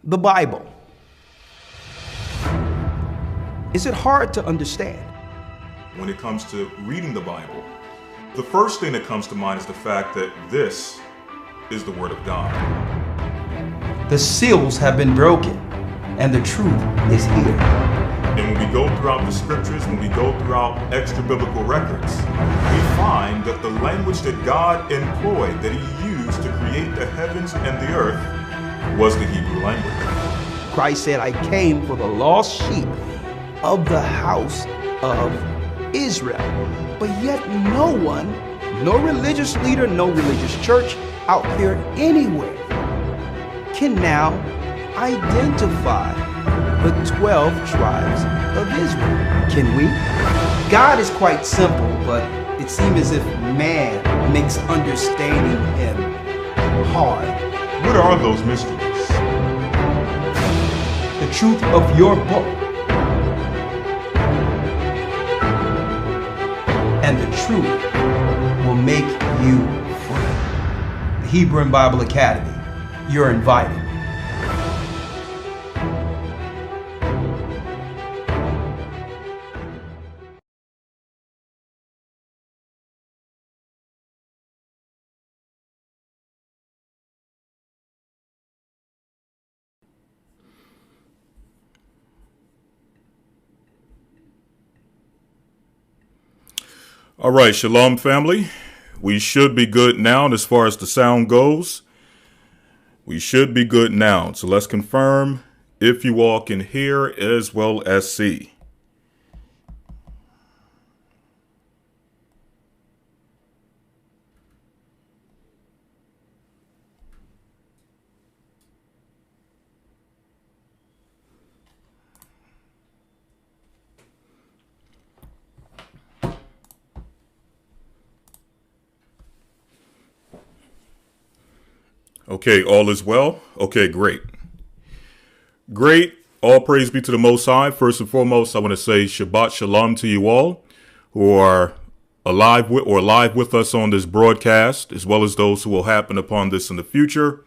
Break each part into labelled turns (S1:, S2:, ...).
S1: The Bible. Is it hard to understand?
S2: When it comes to reading the Bible, the first thing that comes to mind is the fact that this is the Word of God.
S1: The seals have been broken, and the truth is here.
S2: And when we go throughout the scriptures, when we go throughout extra biblical records, we find that the language that God employed, that He used to create the heavens and the earth, was the Hebrew language.
S1: Christ said, I came for the lost sheep of the house of Israel. But yet no one, no religious leader, no religious church out there anywhere can now identify the 12 tribes of Israel. Can we? God is quite simple, but it seems as if man makes understanding Him hard.
S2: What are those mysteries?
S1: The truth of your book and the truth will make you free. The Hebrew and Bible Academy, you're invited.
S2: All right, Shalom family. We should be good now as far as the sound goes. We should be good now. So let's confirm if you all can hear as well as see. Okay, all is well. Okay, great. Great. All praise be to the Most High. First and foremost, I want to say Shabbat Shalom to you all who are alive with us on this broadcast, as well as those who will happen upon this in the future.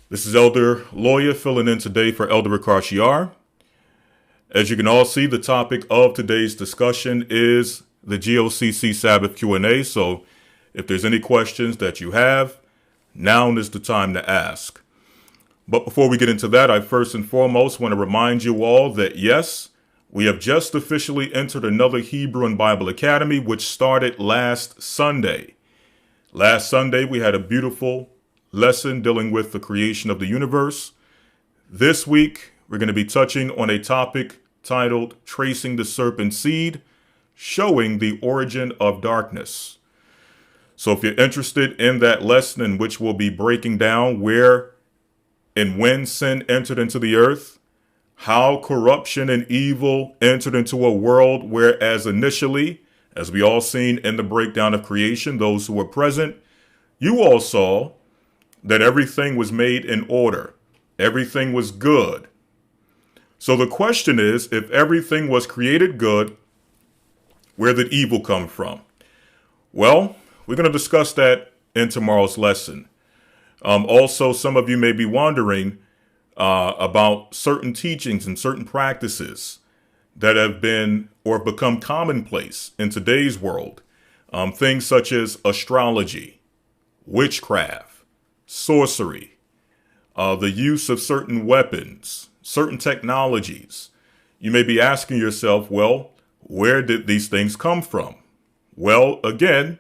S2: This is Elder Lawyer filling in today for Elder Ricard. As you can all see, the topic of today's discussion is the GOCC Shabbat Q A. So if there's any questions that you have, now is the time to ask. But before we get into that, I first and foremost want to remind you all that yes, we have just officially entered another Hebrew and Bible Academy, which started last Sunday. Last Sunday, we had a beautiful lesson dealing with the creation of the universe. This week, we're going to be touching on a topic titled Tracing the Serpent Seed, Showing the Origin of Darkness. So if you're interested in that lesson, in which we'll be breaking down where and when sin entered into the earth, how corruption and evil entered into a world, whereas initially, as we all seen in the breakdown of creation, those who were present, you all saw that everything was made in order. Everything was good. So the question is, if everything was created good, where did evil come from? Well, we're going to discuss that in tomorrow's lesson. Also, some of you may be wondering about certain teachings and certain practices that have been or become commonplace in today's world. Things such as astrology, witchcraft, sorcery, the use of certain weapons, certain technologies. You may be asking yourself, well, where did these things come from? Well, again,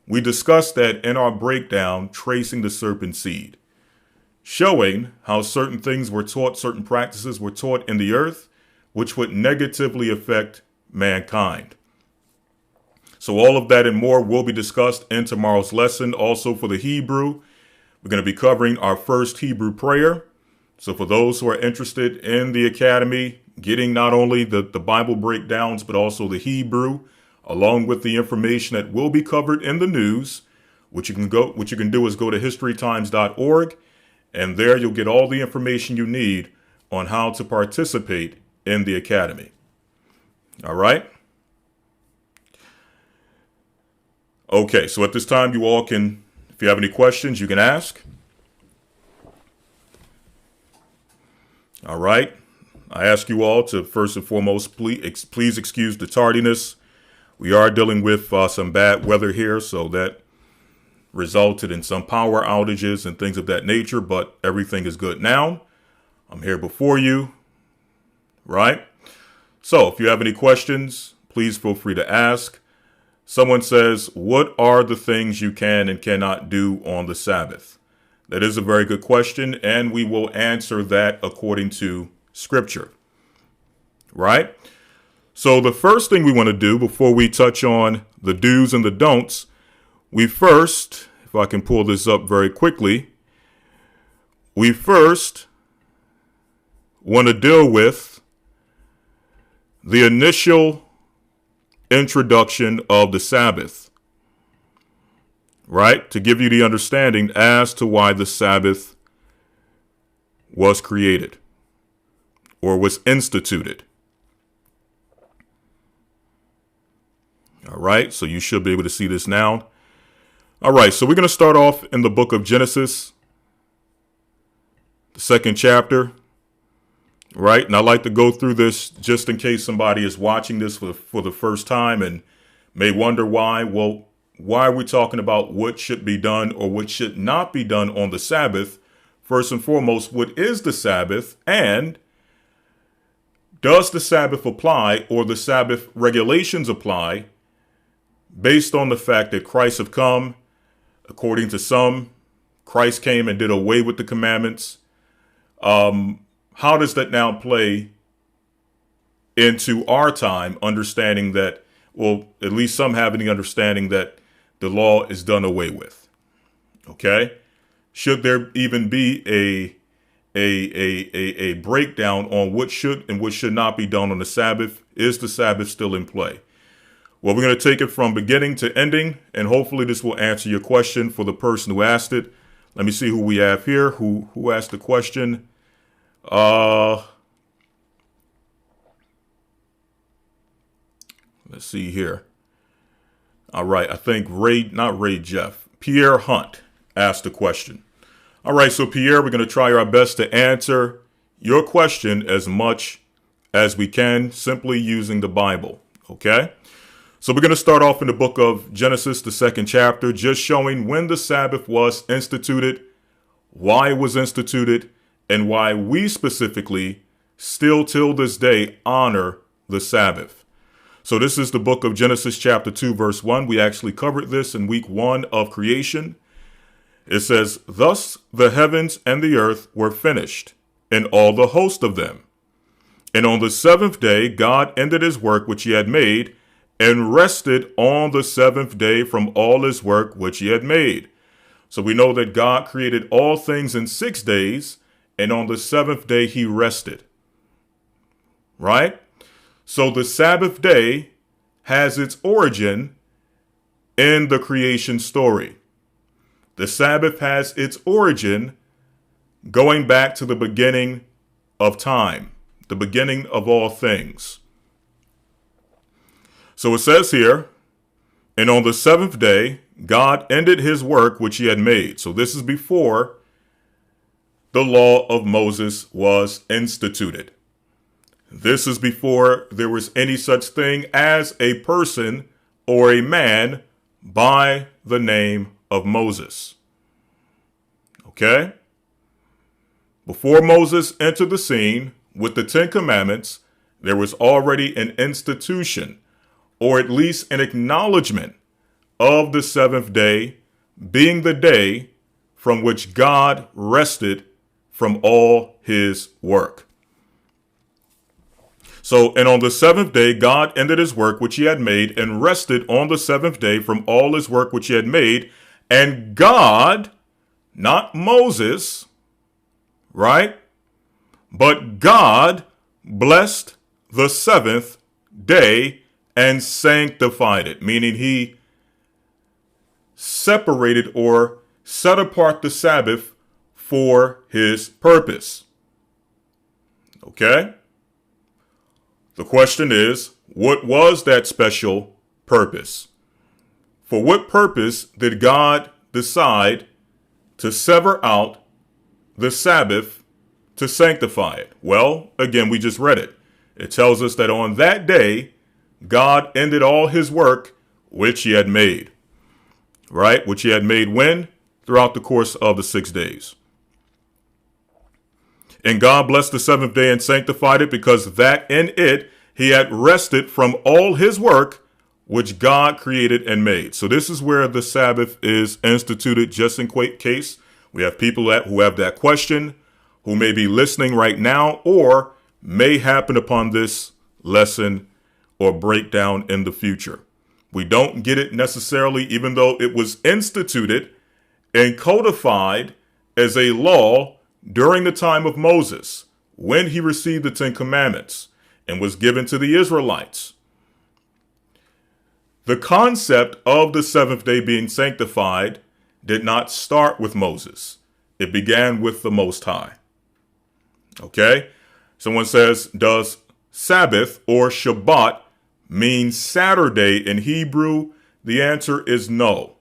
S2: we discussed that in our breakdown, Tracing the Serpent Seed, showing how certain things were taught, certain practices were taught in the earth, which would negatively affect mankind. So all of that and more will be discussed in tomorrow's lesson. Also for the Hebrew, we're going to be covering our first Hebrew prayer. So for those who are interested in the Academy, getting not only the Bible breakdowns, but also the Hebrew, along with the information that will be covered in the news, what you can do is go to historytimes.org, and there you'll get all the information you need on how to participate in the Academy. All right. Okay, so at this time, you all can, if you have any questions, you can ask. All right. I ask you all to first and foremost, please excuse the tardiness. We are dealing with some bad weather here, so that resulted in some power outages and things of that nature, but everything is good now. I'm here before you, right? So if you have any questions, please feel free to ask. Someone says, what are the things you can and cannot do on the Sabbath? That is a very good question, and we will answer that according to Scripture, right? So the first thing we want to do before we touch on the do's and the don'ts, we first, if I can pull this up very quickly, we first want to deal with the initial introduction of the Sabbath, right? To give you the understanding as to why the Sabbath was created or was instituted. All right, so you should be able to see this now. All right, so we're going to start off in the book of Genesis, the 2nd chapter, right? And I like to go through this just in case somebody is watching this for the first time and may wonder why. Well, why are we talking about what should be done or what should not be done on the Sabbath? First and foremost, what is the Sabbath, and does the Sabbath apply, or the Sabbath regulations apply, based on the fact that Christ have come? According to some, Christ came and did away with the commandments. How does that now play into our time, understanding that, well, at least some have the understanding that the law is done away with? Okay. Should there even be a breakdown on what should and what should not be done on the Sabbath? Is the Sabbath still in play? Well, we're going to take it from beginning to ending, and hopefully this will answer your question for the person who asked it. Let me see who we have here. Who asked the question? Let's see here. All right. I think Pierre Hunt asked the question. All right. So Pierre, we're going to try our best to answer your question as much as we can, simply using the Bible. Okay. So we're going to start off in the book of Genesis, the 2nd chapter, just showing when the Sabbath was instituted, why it was instituted, and why we specifically still till this day honor the Sabbath. So this is the book of Genesis chapter 2, verse 1. We actually covered this in week 1 of creation. It says, thus the heavens and the earth were finished, and all the host of them. And on the 7th day, God ended his work which he had made, and rested on the 7th day from all his work which he had made. So we know that God created all things in 6 days, and on the 7th day he rested. Right? So the Sabbath day has its origin in the creation story. The Sabbath has its origin going back to the beginning of time, the beginning of all things. So it says here, and on the 7th day, God ended his work which he had made. So this is before the law of Moses was instituted. This is before there was any such thing as a person or a man by the name of Moses. Okay? Before Moses entered the scene with the 10 Commandments, there was already an institution, or at least an acknowledgement, of the 7th day being the day from which God rested from all his work. So, and on the 7th day, God ended his work which he had made, and rested on the 7th day from all his work which he had made. And God, not Moses, right? But God blessed the 7th day and sanctified it, meaning he separated or set apart the Sabbath for his purpose. Okay? The question is, what was that special purpose? For what purpose did God decide to sever out the Sabbath to sanctify it? Well, again, we just read it. It tells us that on that day, God ended all his work which he had made. Right? Which he had made when? Throughout the course of the 6 days. And God blessed the seventh day and sanctified it, because that in it he had rested from all his work which God created and made. So this is where the Sabbath is instituted, just in case we have people who have that question, who may be listening right now, or may happen upon this lesson or breakdown in the future. We don't get it necessarily, even though it was instituted and codified as a law during the time of Moses, when he received the Ten Commandments and was given to the Israelites. The concept of the seventh day being sanctified did not start with Moses. It began with the Most High. Okay? Someone says, does Sabbath or Shabbat mean Saturday in Hebrew? The answer is no.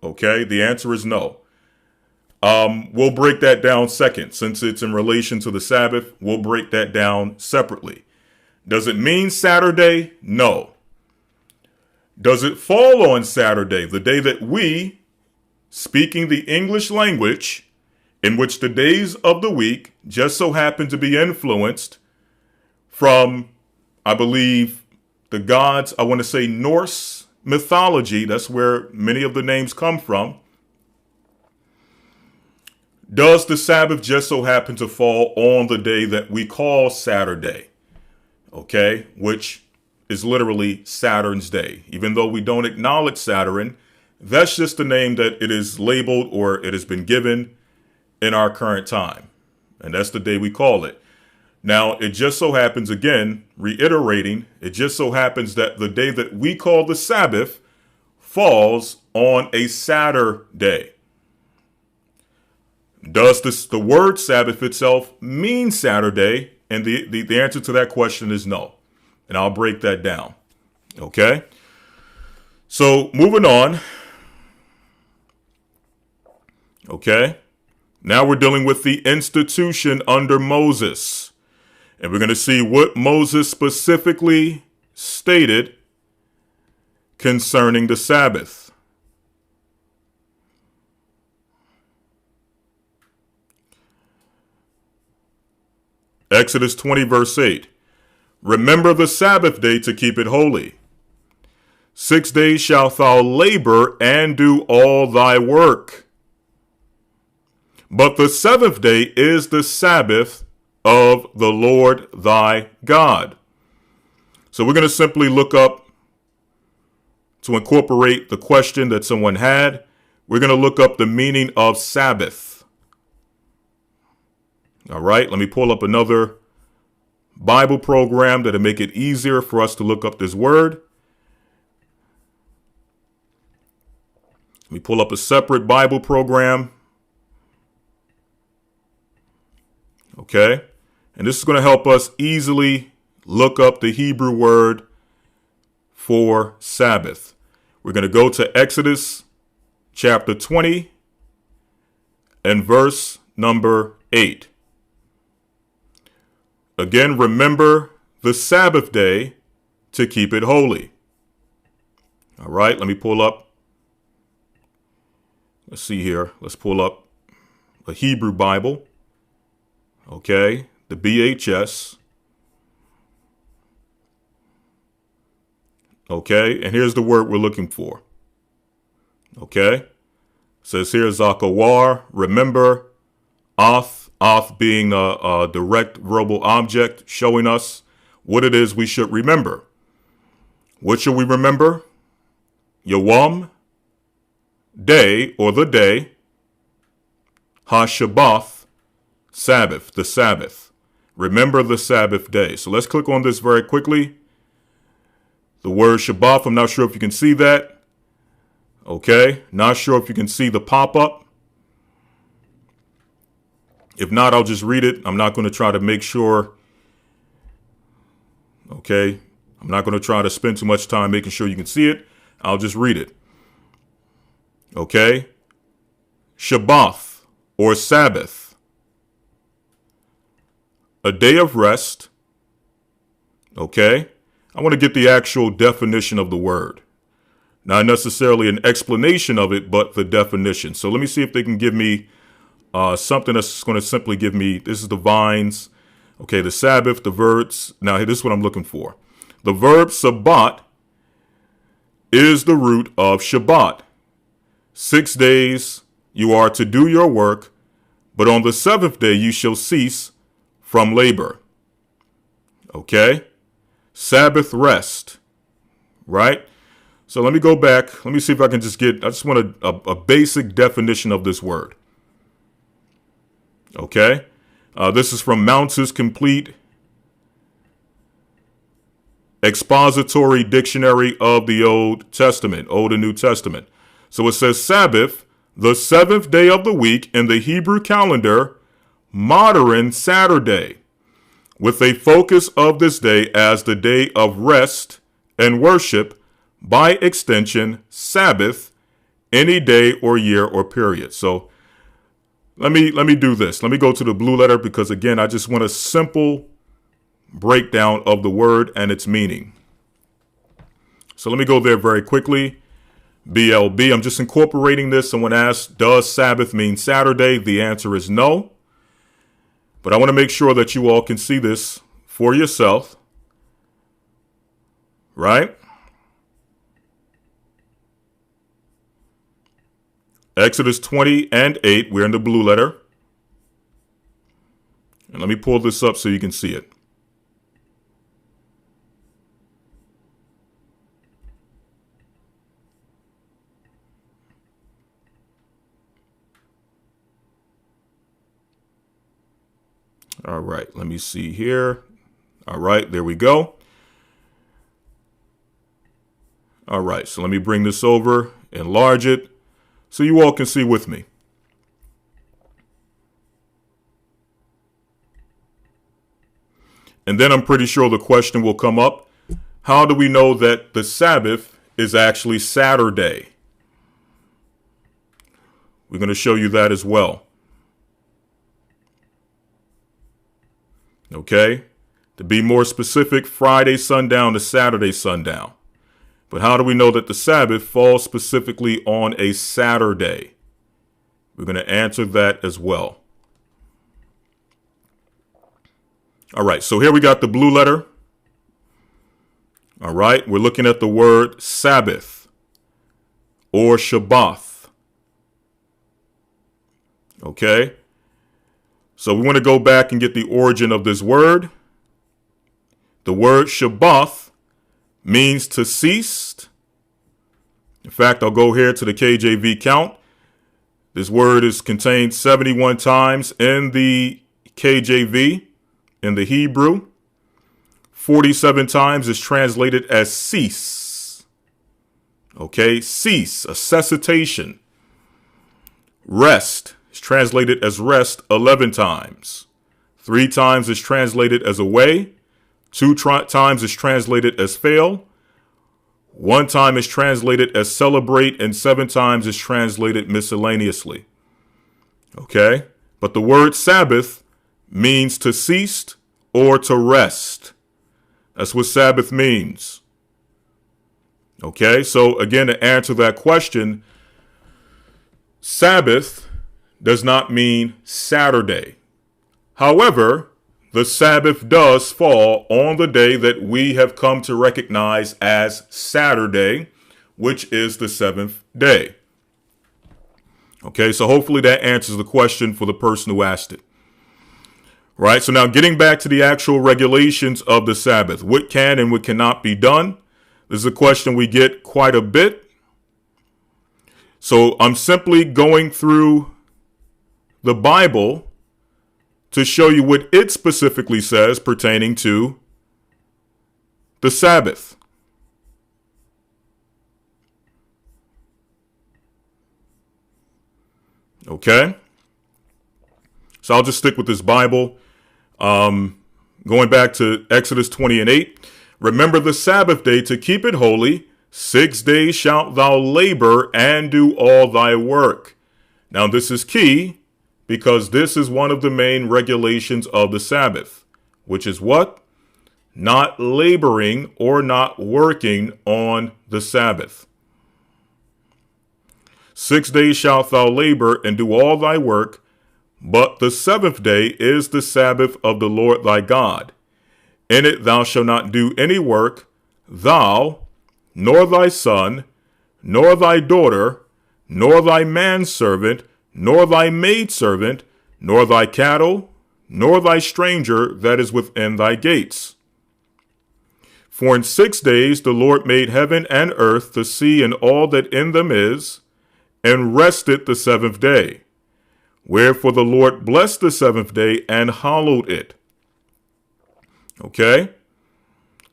S2: Okay? The answer is no. We'll break that down second. Since it's in relation to the Sabbath, we'll break that down separately. Does it mean Saturday? No. Does it fall on Saturday, the day that we, speaking the English language, in which the days of the week just so happen to be influenced from, I believe, the gods, I want to say Norse mythology, that's where many of the names come from. Does the Sabbath just so happen to fall on the day that we call Saturday? Okay, which is literally Saturn's day. Even though we don't acknowledge Saturn, that's just the name that it is labeled, or it has been given in our current time. And that's the day we call it. Now, it just so happens, again, reiterating, it just so happens that the day that we call the Sabbath falls on a Saturday. Does the word Sabbath itself mean Saturday? And the answer to that question is no. And I'll break that down. Okay? So moving on. Okay? Now we're dealing with the institution under Moses. And we're going to see what Moses specifically stated concerning the Sabbath. Exodus 20, verse 8. Remember the Sabbath day to keep it holy. 6 days shalt thou labor and do all thy work. But the seventh day is the Sabbath of the Lord thy God. So we're going to simply look up, to incorporate the question that someone had, we're going to look up the meaning of Sabbath. All right, let me pull up another Bible program that'll make it easier for us to look up this word. Let me pull up a separate Bible program. Okay, and this is going to help us easily look up the Hebrew word for Sabbath. We're going to go to Exodus chapter 20 and verse number 8. Again, remember the Sabbath day to keep it holy. All right, let me pull up. Let's see here. Let's pull up a Hebrew Bible. Okay, the BHS. Okay, and here's the word we're looking for. Okay, it says here Zakawar, remember, Oth being a direct verbal object, showing us what it is we should remember. What should we remember? Yawam, day, or the day. Ha-Shabbath, Sabbath, the Sabbath. Remember the Sabbath day. So let's click on this very quickly. The word Shabbat, I'm not sure if you can see that. Okay, not sure if you can see the pop-up. If not, I'll just read it. I'm not going to try to make sure. Okay, I'm not going to try to spend too much time making sure you can see it. I'll just read it. Okay, Shabbat or Sabbath. a day of rest. Okay. I want to get the actual definition of the word. Not necessarily an explanation of it, but the definition. So let me see if they can give me something that's going to simply give me, this is the vines. Okay, the Sabbath, the verbs. Now, this is what I'm looking for. The verb Shabbat is the root of Shabbat. 6 days you are to do your work, but on the seventh day you shall cease from labor. Okay? Sabbath rest. Right? So let me go back. Let me see if I can just get, I just want a basic definition of this word. Okay? This is from Mounce's Complete Expository Dictionary of the Old Testament, Old and New Testament. So it says Sabbath, the seventh day of the week in the Hebrew calendar, modern Saturday, with a focus of this day as the day of rest and worship, by extension, Sabbath, any day or year or period. So let me do this. Let me go to the blue letter because, again, I just want a simple breakdown of the word and its meaning. So let me go there very quickly. BLB, I'm just incorporating this. Someone asked, does Sabbath mean Saturday? The answer is no. But I want to make sure that you all can see this for yourself. Right? Exodus 20 and 8, we're in the blue letter. And let me pull this up so you can see it. All right, let me see here. All right, there we go. All right, so let me bring this over, enlarge it, so you all can see with me. And then I'm pretty sure the question will come up. How do we know that the Sabbath is actually Saturday? We're going to show you that as well. Okay? To be more specific, Friday sundown to Saturday sundown. But how do we know that the Sabbath falls specifically on a Saturday? We're going to answer that as well. All right, so here we got the blue letter. All right, we're looking at the word Sabbath or Shabbat. Okay, so we want to go back and get the origin of this word. The word Shabbat means to cease. In fact, I'll go here to the KJV count. This word is contained 71 times in the KJV. In the Hebrew, 47 times is translated as cease. Okay, cease, a cessation. Rest is translated as rest 11 times. 3 times is translated as away. 2 times is translated as fail. 1 time is translated as celebrate, and 7 times is translated miscellaneously. Okay, but the word Sabbath means to cease or to rest. That's what Sabbath means. Okay, so again, to answer that question, Sabbath does not mean Saturday. However, the Sabbath does fall on the day that we have come to recognize as Saturday, which is the 7th day. Okay, so hopefully that answers the question for the person who asked it. Right, so now getting back to the actual regulations of the Sabbath, what can and what cannot be done? This is a question we get quite a bit. So I'm simply going through the Bible to show you what it specifically says pertaining to the Sabbath. Okay, so I'll just stick with this Bible. Going back to Exodus 20 and 8, remember the Sabbath day to keep it holy. 6 days shalt thou labor and do all thy work. Now this is key because this is one of the main regulations of the Sabbath. which is what? Not laboring or not working on the Sabbath. 6 days shalt thou labor and do all thy work, but the seventh day is the Sabbath of the Lord thy God. In it thou shalt not do any work, thou, nor thy son, nor thy daughter, nor thy manservant, nor thy maidservant, nor thy cattle, nor thy stranger that is within thy gates. For in 6 days the Lord made heaven and earth, the sea, and all that in them is, and rested the seventh day. Wherefore the Lord blessed the seventh day and hallowed it. Okay?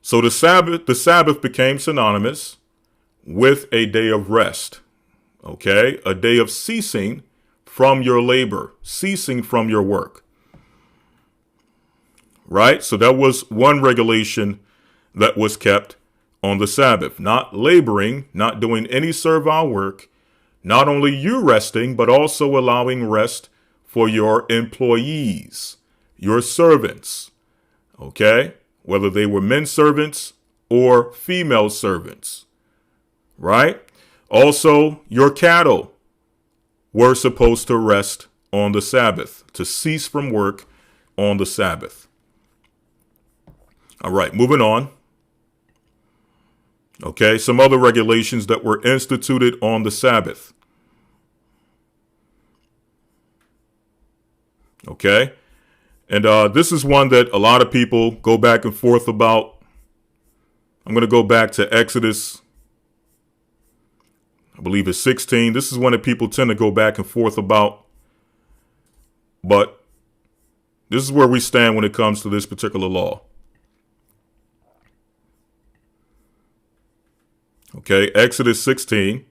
S2: So the Sabbath became synonymous with a day of rest. Okay? A day of ceasing from your labor, ceasing from your work. Right? So that was one regulation that was kept on the Sabbath. Not laboring, not doing any servile work, not only you resting, but also allowing rest for your employees, your servants. Okay? Whether they were men servants or female servants. Right? Also, your cattle were supposed to rest on the Sabbath, to cease from work on the Sabbath. All right, moving on. Okay, some other regulations that were instituted on the Sabbath. Okay, and this is one that a lot of people go back and forth about. I'm going to go back to Exodus, I believe it's 16. This is one that people tend to go back and forth about. But this is where we stand when it comes to this particular law. Okay, Exodus 16.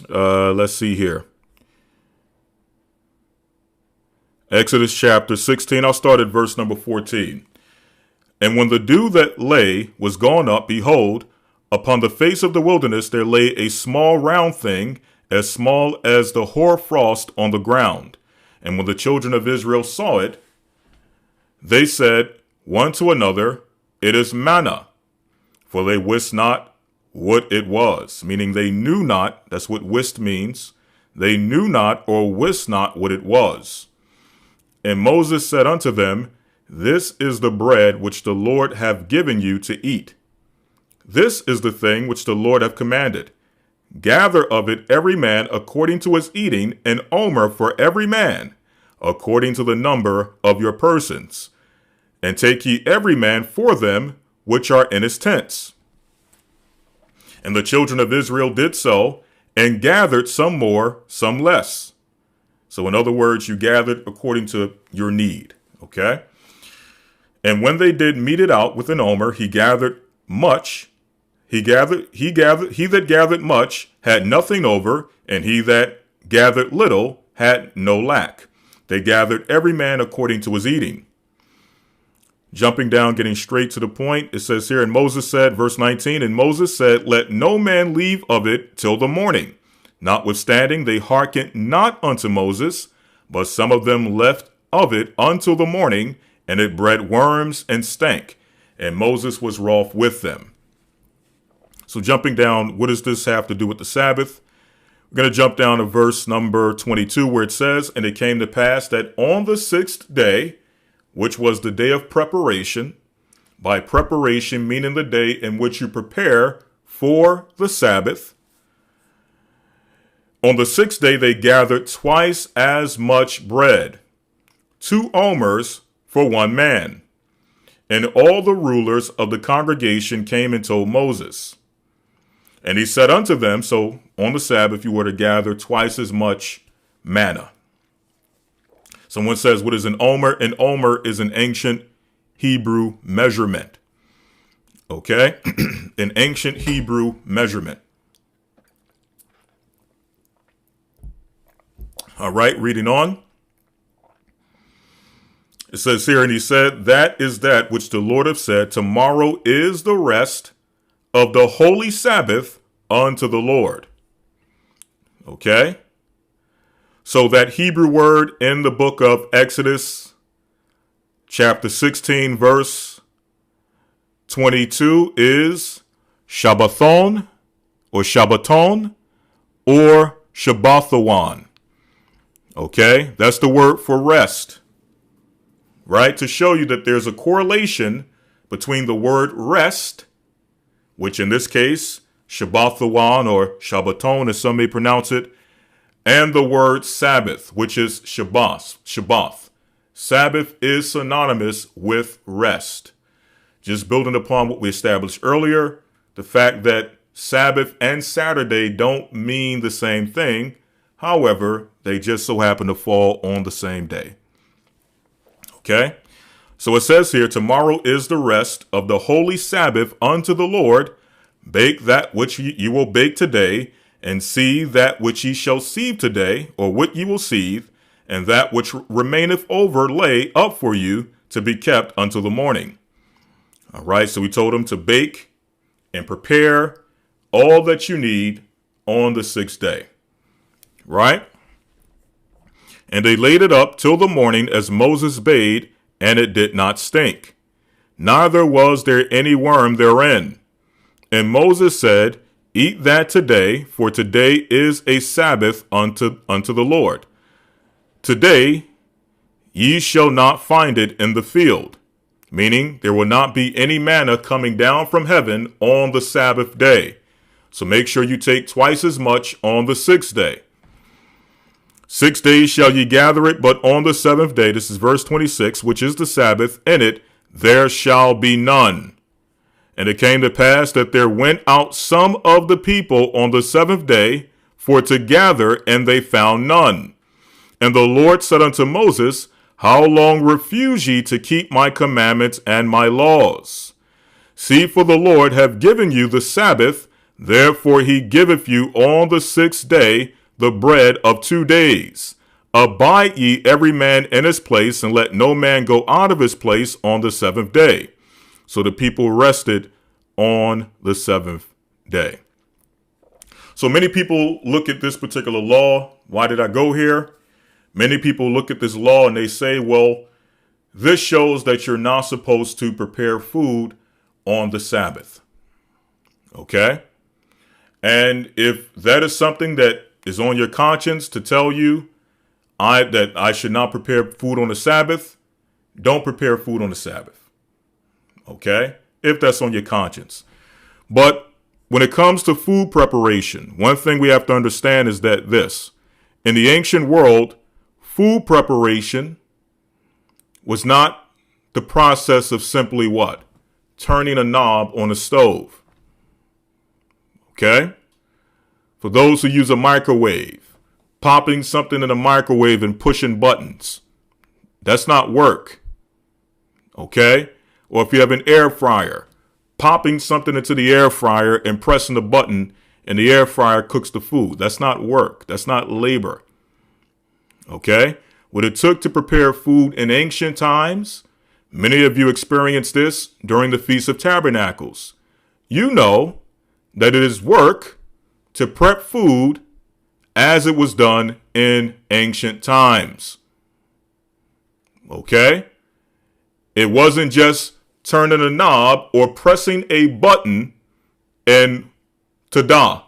S2: Let's see here. Exodus chapter 16. I'll start at verse number 14. And when the dew that lay was gone up, behold, upon the face of the wilderness there lay a small round thing, as small as the hoar frost on the ground. And when the children of Israel saw it, they said one to another, it is manna, for they wist not what it was, meaning they knew not. That's what wist means. They knew not or wist not what it was. And Moses said unto them, this is the bread which the Lord hath given you to eat. This is the thing which the Lord hath commanded. Gather of it every man according to his eating, an omer for every man, according to the number of your persons. And take ye every man for them which are in his tents. And the children of Israel did so, and gathered some more, some less. So in other words, you gathered according to your need. Okay? And when they did mete it out with an omer, he gathered much. He that gathered much had nothing over, and he that gathered little had no lack. They gathered every man according to his eating. Jumping down, getting straight to the point, it says here, and Moses said, verse 19, and Moses said, let no man leave of it till the morning. Notwithstanding, they hearkened not unto Moses, but some of them left of it until the morning, and it bred worms and stank. And Moses was wroth with them. So jumping down, what does this have to do with the Sabbath? We're going to jump down to verse number 22, where it says, and it came to pass that on the 6th day, which was the day of preparation, by preparation meaning the day in which you prepare for the Sabbath. On the 6th day they gathered twice as much bread, 2 omers for one man. And all the rulers of the congregation came and told Moses. And he said unto them, so on the Sabbath you were to gather twice as much manna. Someone says, what is an omer? An omer is an ancient Hebrew measurement. Okay? An ancient Hebrew measurement. All right, reading on. It says here, and he said, that is that which the Lord hath said, tomorrow is the rest of the holy Sabbath unto the Lord. Okay? So that Hebrew word in the book of Exodus, chapter 16, verse 22 is Shabbathon or Shabbaton or Shabbathawan. Okay, that's the word for rest, right? To show you that there's a correlation between the word rest, which in this case, Shabbathawan or Shabbaton, as some may pronounce it, and the word Sabbath, which is Shabbath. Sabbath is synonymous with rest. Just building upon what we established earlier, the fact that Sabbath and Saturday don't mean the same thing. However, they just so happen to fall on the same day. Okay? So it says here, tomorrow is the rest of the holy Sabbath unto the Lord. Bake that which ye will bake today, and seethe that which ye shall seethe today, or what ye will seethe, and that which remaineth over lay up for you to be kept until the morning. All right, so we told him to bake and prepare all that you need on the sixth day. Right? And they laid it up till the morning as Moses bade, and it did not stink. Neither was there any worm therein. And Moses said, Eat that today, for today is a Sabbath unto the Lord. Today ye shall not find it in the field. Meaning there will not be any manna coming down from heaven on the Sabbath day. So make sure you take twice as much on the sixth day. 6 days shall ye gather it, but on the seventh day, this is verse 26, which is the Sabbath, in it there shall be none. And it came to pass that there went out some of the people on the seventh day for to gather, and they found none. And the Lord said unto Moses, How long refuse ye to keep my commandments and my laws? See, for the Lord hath given you the Sabbath, therefore he giveth you on the sixth day the bread of 2 days. Abide ye every man in his place, and let no man go out of his place on the seventh day. So the people rested on the seventh day. So many people look at this particular law. Why did I go here? Many people look at this law and they say, well, this shows that you're not supposed to prepare food on the Sabbath. Okay? And if that is something that is on your conscience to tell you that I should not prepare food on the Sabbath, don't prepare food on the Sabbath. Okay? If that's on your conscience. But when it comes to food preparation, one thing we have to understand is that in the ancient world, food preparation was not the process of simply what? Turning a knob on a stove. Okay? For those who use a microwave, popping something in a microwave and pushing buttons. That's not work. Okay? Or if you have an air fryer, popping something into the air fryer and pressing the button and the air fryer cooks the food. That's not work. That's not labor. Okay? What it took to prepare food in ancient times, many of you experienced this during the Feast of Tabernacles. You know that it is work to prep food as it was done in ancient times. Okay? It wasn't just turning a knob or pressing a button and ta-da.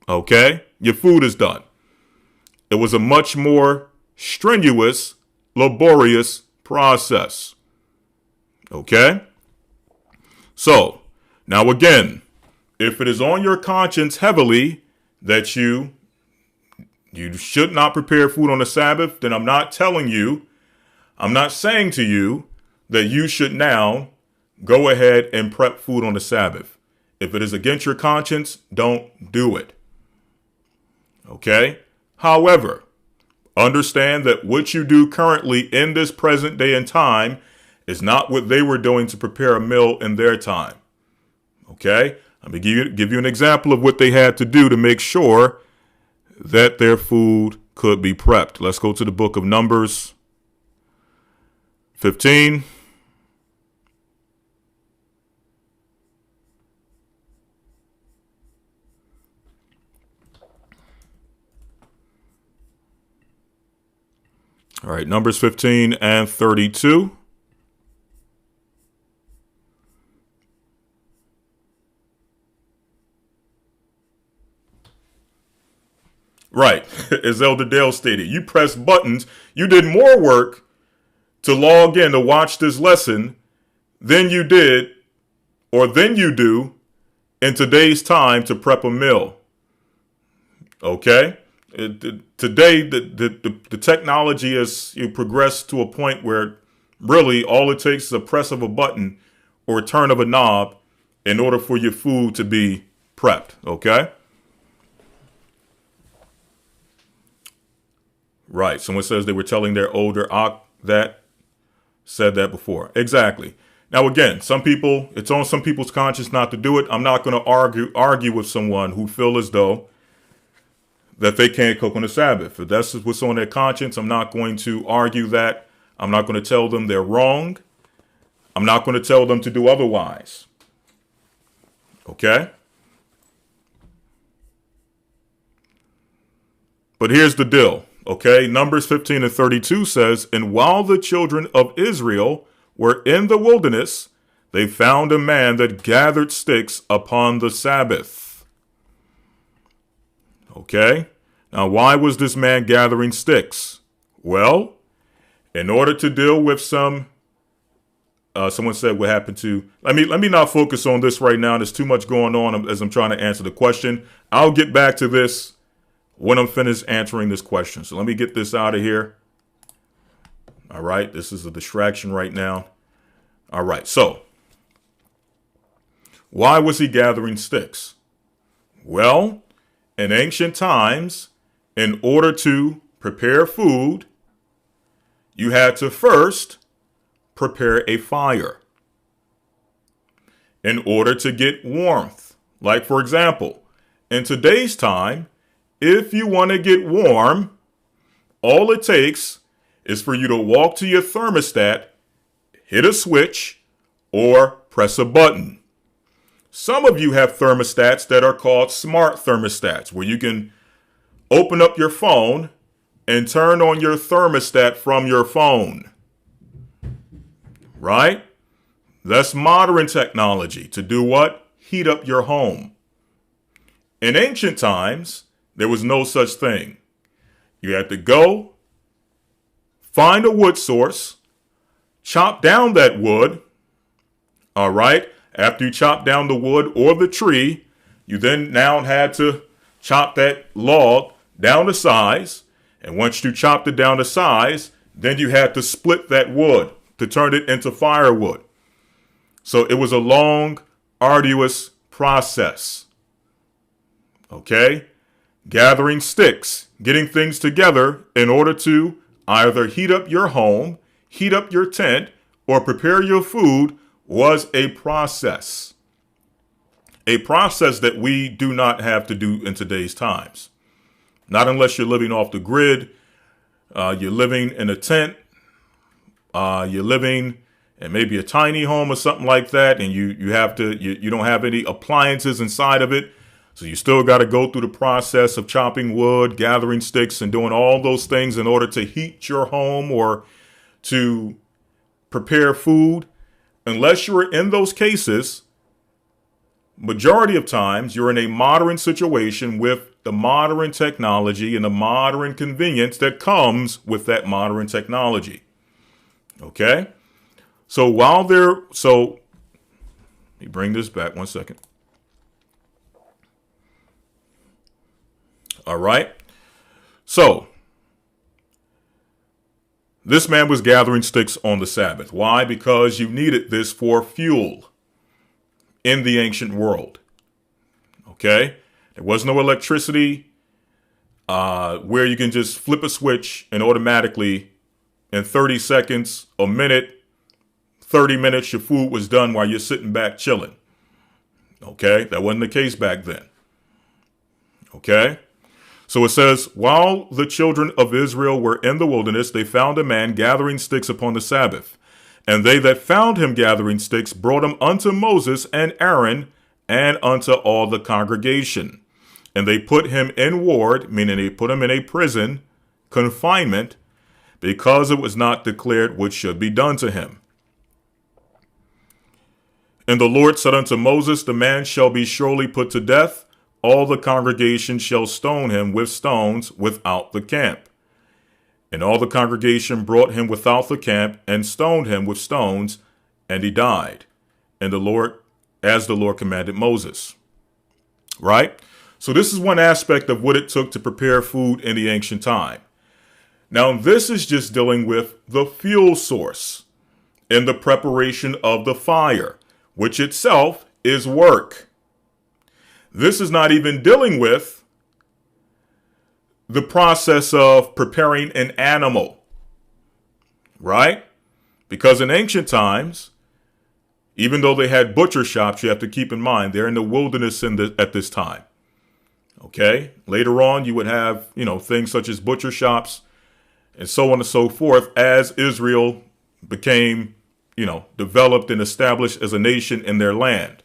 S2: Okay? Your food is done. It was a much more strenuous, laborious process. Okay? So, now again, if it is on your conscience heavily that you should not prepare food on the Sabbath, then I'm not saying to you that you should now go ahead and prep food on the Sabbath. If it is against your conscience, don't do it. Okay? However, understand that what you do currently in this present day and time is not what they were doing to prepare a meal in their time. Okay? Let me give you an example of what they had to do to make sure that their food could be prepped. Let's go to the book of Numbers 15. All right, Numbers 15 and 32. Right, as Elder Dale stated, you press buttons. You did more work to log in to watch this lesson than you did or than you do in today's time to prep a meal. Okay? Today, the technology has progressed to a point where really all it takes is a press of a button or a turn of a knob in order for your food to be prepped. Okay? Right. Someone says they were telling their older that said that before. Exactly. Now, again, it's on some people's conscience not to do it. I'm not going to argue with someone who feel as though that they can't cook on the Sabbath. If that's what's on their conscience, I'm not going to argue that. I'm not going to tell them they're wrong. I'm not going to tell them to do otherwise. Okay? But here's the deal. Okay, Numbers 15 and 32 says, and while the children of Israel were in the wilderness, they found a man that gathered sticks upon the Sabbath. Okay, now why was this man gathering sticks? Well, in order to deal with someone said what happened to, let me not focus on this right now. There's too much going on as I'm trying to answer the question. I'll get back to this when I'm finished answering this question. So let me get this out of here. All right. This is a distraction right now. All right. So why was he gathering sticks? Well, in ancient times, in order to prepare food, you had to first prepare a fire in order to get warmth. Like, for example, in today's time, if you want to get warm, all it takes is for you to walk to your thermostat, hit a switch, or press a button. Some of you have thermostats that are called smart thermostats, where you can open up your phone and turn on your thermostat from your phone. Right? That's modern technology to do what? Heat up your home. In ancient times, there was no such thing. You had to go, find a wood source, chop down that wood. All right. After you chop down the wood or the tree, you then now had to chop that log down to size. And once you chopped it down to size, then you had to split that wood to turn it into firewood. So it was a long, arduous process. Okay. Gathering sticks, getting things together in order to either heat up your home, heat up your tent, or prepare your food was a process. A process that we do not have to do in today's times. Not unless you're living off the grid, you're living in a tent, you're living in maybe a tiny home or something like that, and you don't have any appliances inside of it. So you still got to go through the process of chopping wood, gathering sticks, and doing all those things in order to heat your home or to prepare food. Unless you're in those cases, majority of times you're in a modern situation with the modern technology and the modern convenience that comes with that modern technology. Okay? So let me bring this back 1 second. All right. So this man was gathering sticks on the Sabbath. Why? Because you needed this for fuel in the ancient world. Okay. There was no electricity where you can just flip a switch and automatically in 30 seconds, a minute, 30 minutes, your food was done while you're sitting back chilling. Okay. That wasn't the case back then. Okay. So it says, while the children of Israel were in the wilderness, they found a man gathering sticks upon the Sabbath. And they that found him gathering sticks brought him unto Moses and Aaron and unto all the congregation. And they put him in ward, meaning they put him in a prison, confinement, because it was not declared what should be done to him. And the Lord said unto Moses, the man shall be surely put to death. All the congregation shall stone him with stones without the camp. And all the congregation brought him without the camp and stoned him with stones, and he died. And the Lord, as the Lord commanded Moses. Right? So this is one aspect of what it took to prepare food in the ancient time. Now, this is just dealing with the fuel source and the preparation of the fire, which itself is work. This is not even dealing with the process of preparing an animal, right? Because in ancient times, even though they had butcher shops, you have to keep in mind, they're in the wilderness at this time. Okay. Later on, you would have, things such as butcher shops and so on and so forth as Israel became, developed and established as a nation in their land.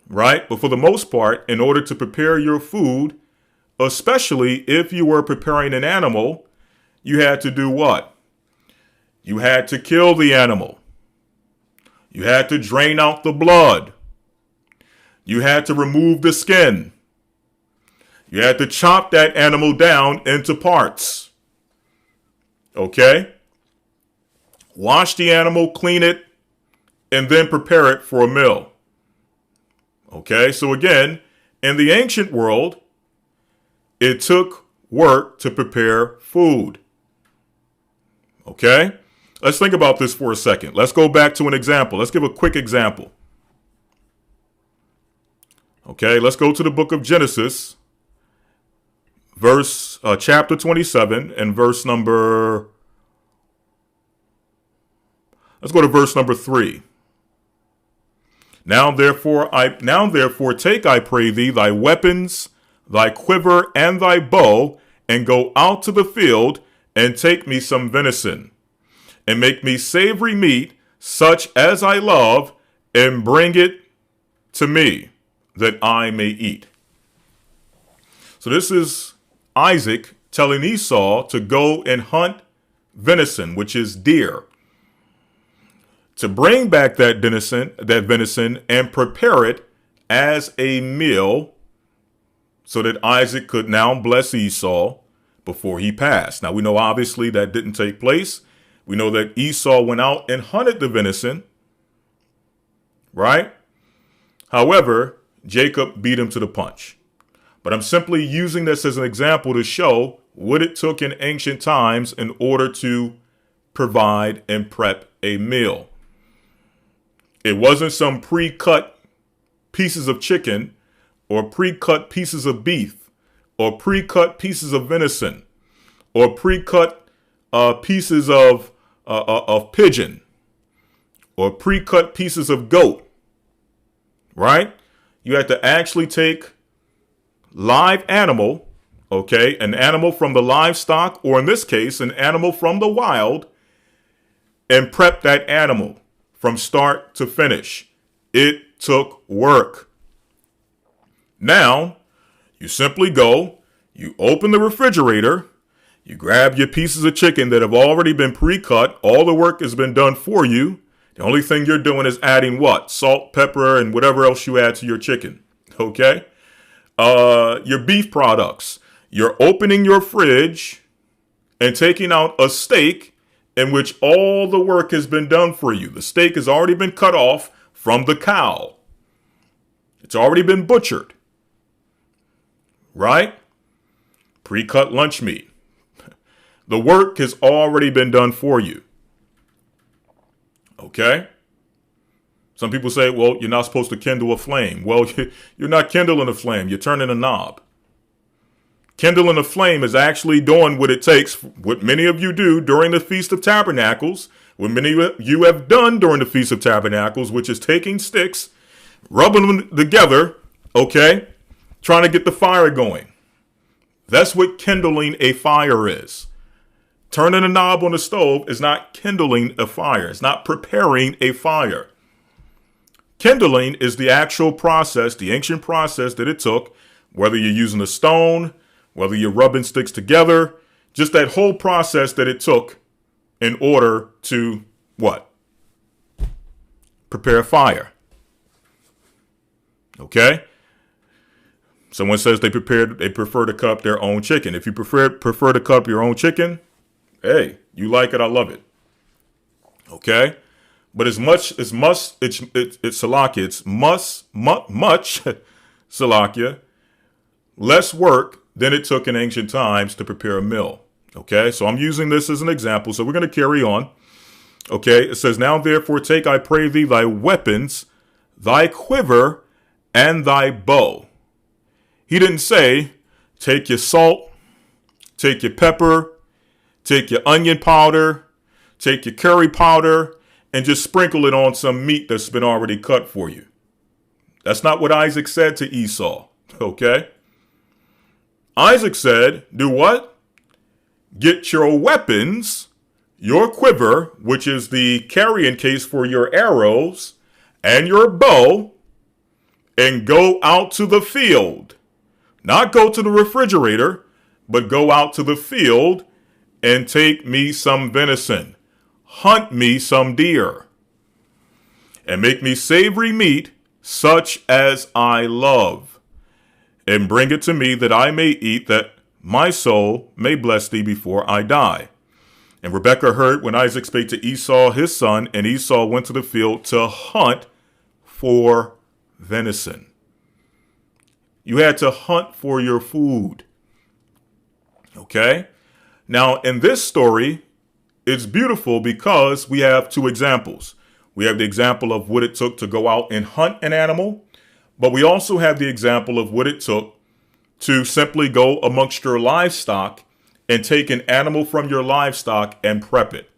S2: Right. But for the most part, in order to prepare your food, especially if you were preparing an animal, you had to do what? You had to kill the animal. You had to drain out the blood. You had to remove the skin. You had to chop that animal down into parts. Okay? Wash the animal, clean it, and then prepare it for a meal. Okay? So again, in the ancient world, it took work to prepare food. Okay? Let's think about this for a second. Let's go back to an example. Let's give a quick example. Okay, let's go to the book of Genesis, chapter 27 and verse number 3. Now therefore take, I pray thee, thy weapons, thy quiver, and thy bow, and go out to the field, and take me some venison, and make me savory meat, such as I love, and bring it to me, that I may eat. So this is Isaac telling Esau to go and hunt venison, which is deer, to bring back that venison and prepare it as a meal so that Isaac could now bless Esau before he passed. Now we know obviously that didn't take place. We know that Esau went out and hunted the venison, right? However, Jacob beat him to the punch. But I'm simply using this as an example to show what it took in ancient times in order to provide and prep a meal. It wasn't some pre-cut pieces of chicken or pre-cut pieces of beef or pre-cut pieces of venison or pre-cut pieces of pigeon or pre-cut pieces of goat, right? You had to actually take live animal, okay, an animal from the livestock, or in this case, an animal from the wild, and prep that animal from start to finish. It took work. Now, you simply go, you open the refrigerator, you grab your pieces of chicken that have already been pre-cut. All the work has been done for you. The only thing you're doing is adding what? Salt, pepper, and whatever else you add to your chicken. Okay? Your beef products. You're opening your fridge and taking out a steak in which all the work has been done for you. The steak has already been cut off from the cow. It's already been butchered. Right? Pre-cut lunch meat. The work has already been done for you. Okay? Some people say, well, you're not supposed to kindle a flame. Well, you're not kindling a flame. You're turning a knob. Kindling a flame is actually doing what it takes, what many of you do during the Feast of Tabernacles, what many of you have done during the Feast of Tabernacles, which is taking sticks, rubbing them together, okay, trying to get the fire going. That's what kindling a fire is. Turning a knob on the stove is not kindling a fire. It's not preparing a fire. Kindling is the actual process, the ancient process that it took, whether you're using a stone, whether you're rubbing sticks together, Just that whole process that it took in order to what? Prepare fire. Okay? Someone says they prefer to cut their own chicken. If you prefer to cut your own chicken, hey, you like it, I love it. Okay? But it's much Salakia, less work than it took in ancient times to prepare a meal. Okay, so I'm using this as an example. So we're going to carry on. Okay, it says, now therefore take, I pray thee, thy weapons, thy quiver, and thy bow. He didn't say, take your salt, take your pepper, take your onion powder, take your curry powder, and just sprinkle it on some meat that's been already cut for you. That's not what Isaac said to Esau. Okay? Isaac said, do what? Get your weapons, your quiver, which is the carrying case for your arrows, and your bow, and go out to the field. Not go to the refrigerator, but go out to the field and take me some venison. Hunt me some deer. And make me savory meat, such as I love. And bring it to me that I may eat, that my soul may bless thee before I die. And Rebekah heard when Isaac spake to Esau his son, and Esau went to the field to hunt for venison. You had to hunt for your food. Okay? Now, in this story, it's beautiful because we have two examples. We have the example of what it took to go out and hunt an animal, but we also have the example of what it took to simply go amongst your livestock and take an animal from your livestock and prep it.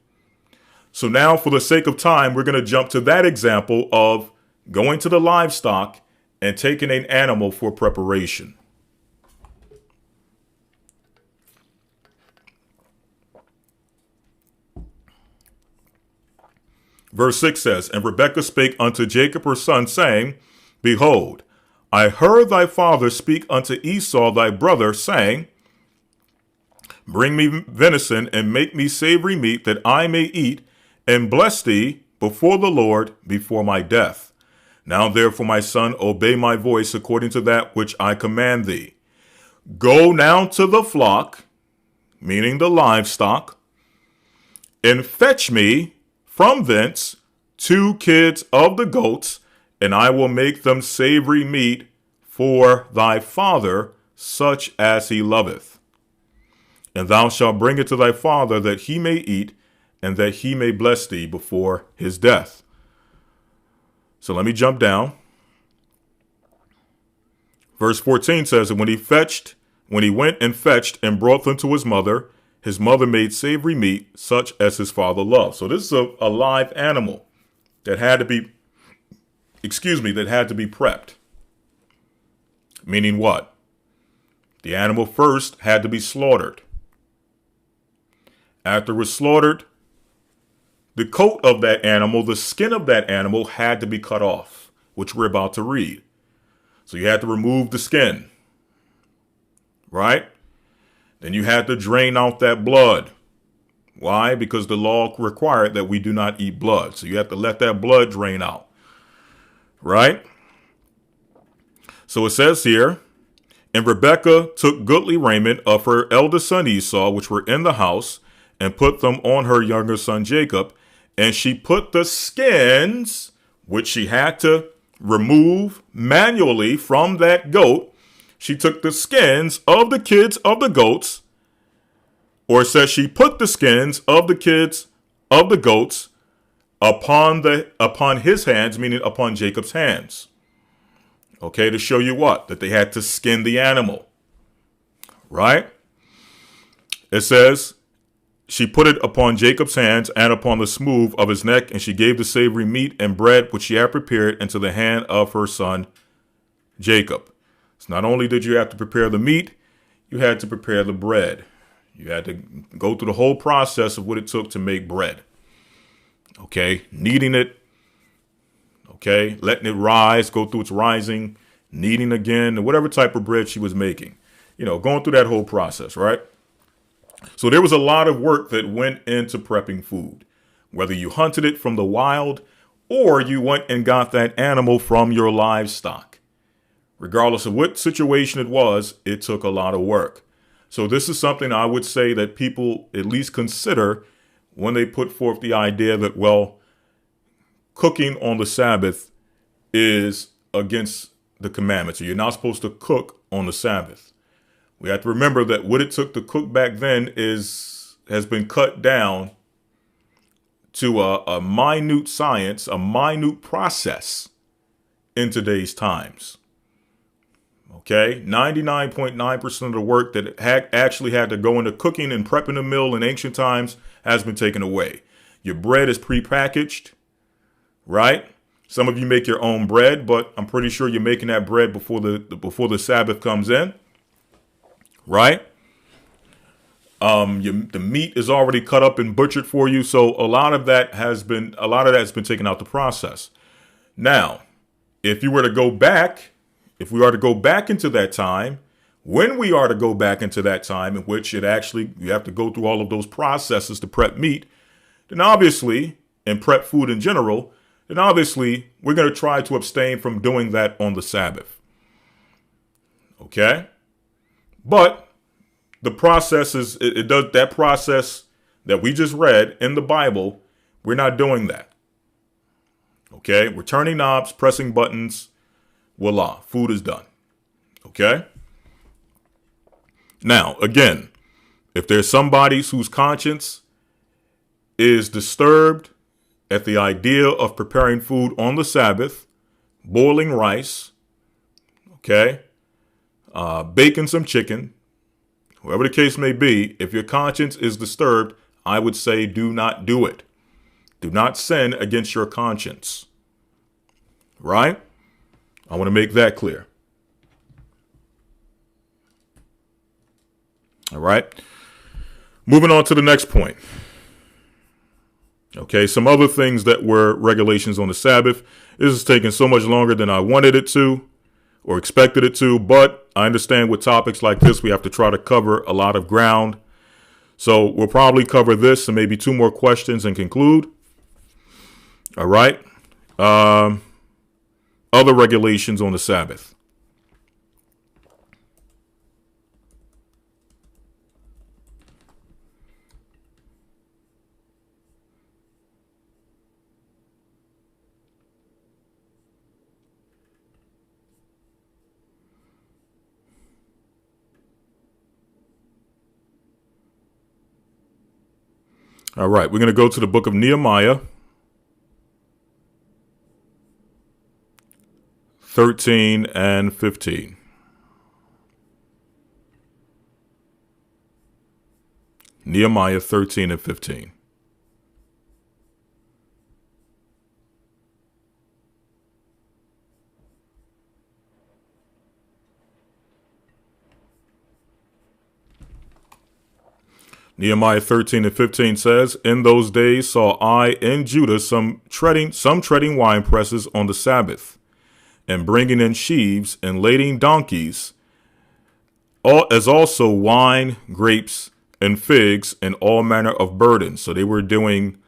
S2: So now, for the sake of time, we're going to jump to that example of going to the livestock and taking an animal for preparation. Verse 6 says, and Rebekah spake unto Jacob her son, saying, behold, I heard thy father speak unto Esau thy brother, saying, bring me venison and make me savory meat, that I may eat and bless thee before the Lord before my death. Now therefore, my son, obey my voice according to that which I command thee. Go now to the flock, meaning the livestock, and fetch me from thence 2 kids of the goats, and I will make them savory meat for thy father, such as he loveth. And thou shalt bring it to thy father, that he may eat, and that he may bless thee before his death. So let me jump down. Verse 14 says, and when he went and fetched and brought them to his mother made savory meat, such as his father loved. So this is a live animal that had to be, prepped. Meaning what? The animal first had to be slaughtered. After it was slaughtered, the coat of that animal, the skin of that animal had to be cut off, which we're about to read. So you had to remove the skin, right? Then you had to drain out that blood. Why? Because the law required that we do not eat blood. So you have to let that blood drain out, right? So it says here, and Rebekah took goodly raiment of her eldest son Esau, which were in the house, and put them on her younger son Jacob. And she put the skins, which she had to remove manually from that goat. She took the skins of the kids of the goats, or it says she put the skins of the kids of the goats upon his hands, meaning upon Jacob's hands. Okay, to show you what? That they had to skin the animal. Right? It says, she put it upon Jacob's hands and upon the smooth of his neck, and she gave the savory meat and bread which she had prepared into the hand of her son Jacob. So not only did you have to prepare the meat, you had to prepare the bread. You had to go through the whole process of what it took to make bread. Okay, kneading it. Okay, letting it rise, go through its rising, kneading again, and whatever type of bread she was making. You know, going through that whole process, right? So there was a lot of work that went into prepping food, whether you hunted it from the wild or you went and got that animal from your livestock. Regardless of what situation it was, it took a lot of work. So this is something I would say that people at least consider when they put forth the idea that, well, cooking on the Sabbath is against the commandments. You're not supposed to cook on the Sabbath. We have to remember that what it took to cook back then has been cut down to a minute science, a minute process in today's times. Okay, 99.9% of the work that actually had to go into cooking and prepping a meal in ancient times has been taken away. Your bread is prepackaged, right? Some of you make your own bread, but I'm pretty sure you're making that bread before the Sabbath comes in, right? The meat is already cut up and butchered for you, so a lot of that has been taken out the process. Now, if we are to go back into that time, when we are to go back into that time in which you have to go through all of those processes to prep meat, then obviously, and prep food in general, then obviously we're going to try to abstain from doing that on the Sabbath. Okay? But the process that process that we just read in the Bible, we're not doing that. Okay? We're turning knobs, pressing buttons. Voila, food is done. Okay? Now, again, if there's somebody whose conscience is disturbed at the idea of preparing food on the Sabbath, boiling rice, okay, baking some chicken, whatever the case may be, if your conscience is disturbed, I would say do not do it. Do not sin against your conscience. Right? I want to make that clear. All right. Moving on to the next point. Okay, some other things that were regulations on the Sabbath. This is taking so much longer than I wanted it to or expected it to, but I understand with topics like this, we have to try to cover a lot of ground. So we'll probably cover this and maybe two more questions and conclude. All right. Other regulations on the Sabbath. All right, we're going to go to the book of Nehemiah 13 and 15. Nehemiah 13 and 15. Nehemiah 13 and 15 says, "In those days saw I in Judah some treading wine presses on the Sabbath, and bringing in sheaves and lading donkeys, as also wine, grapes, and figs, and all manner of burdens." So they were doing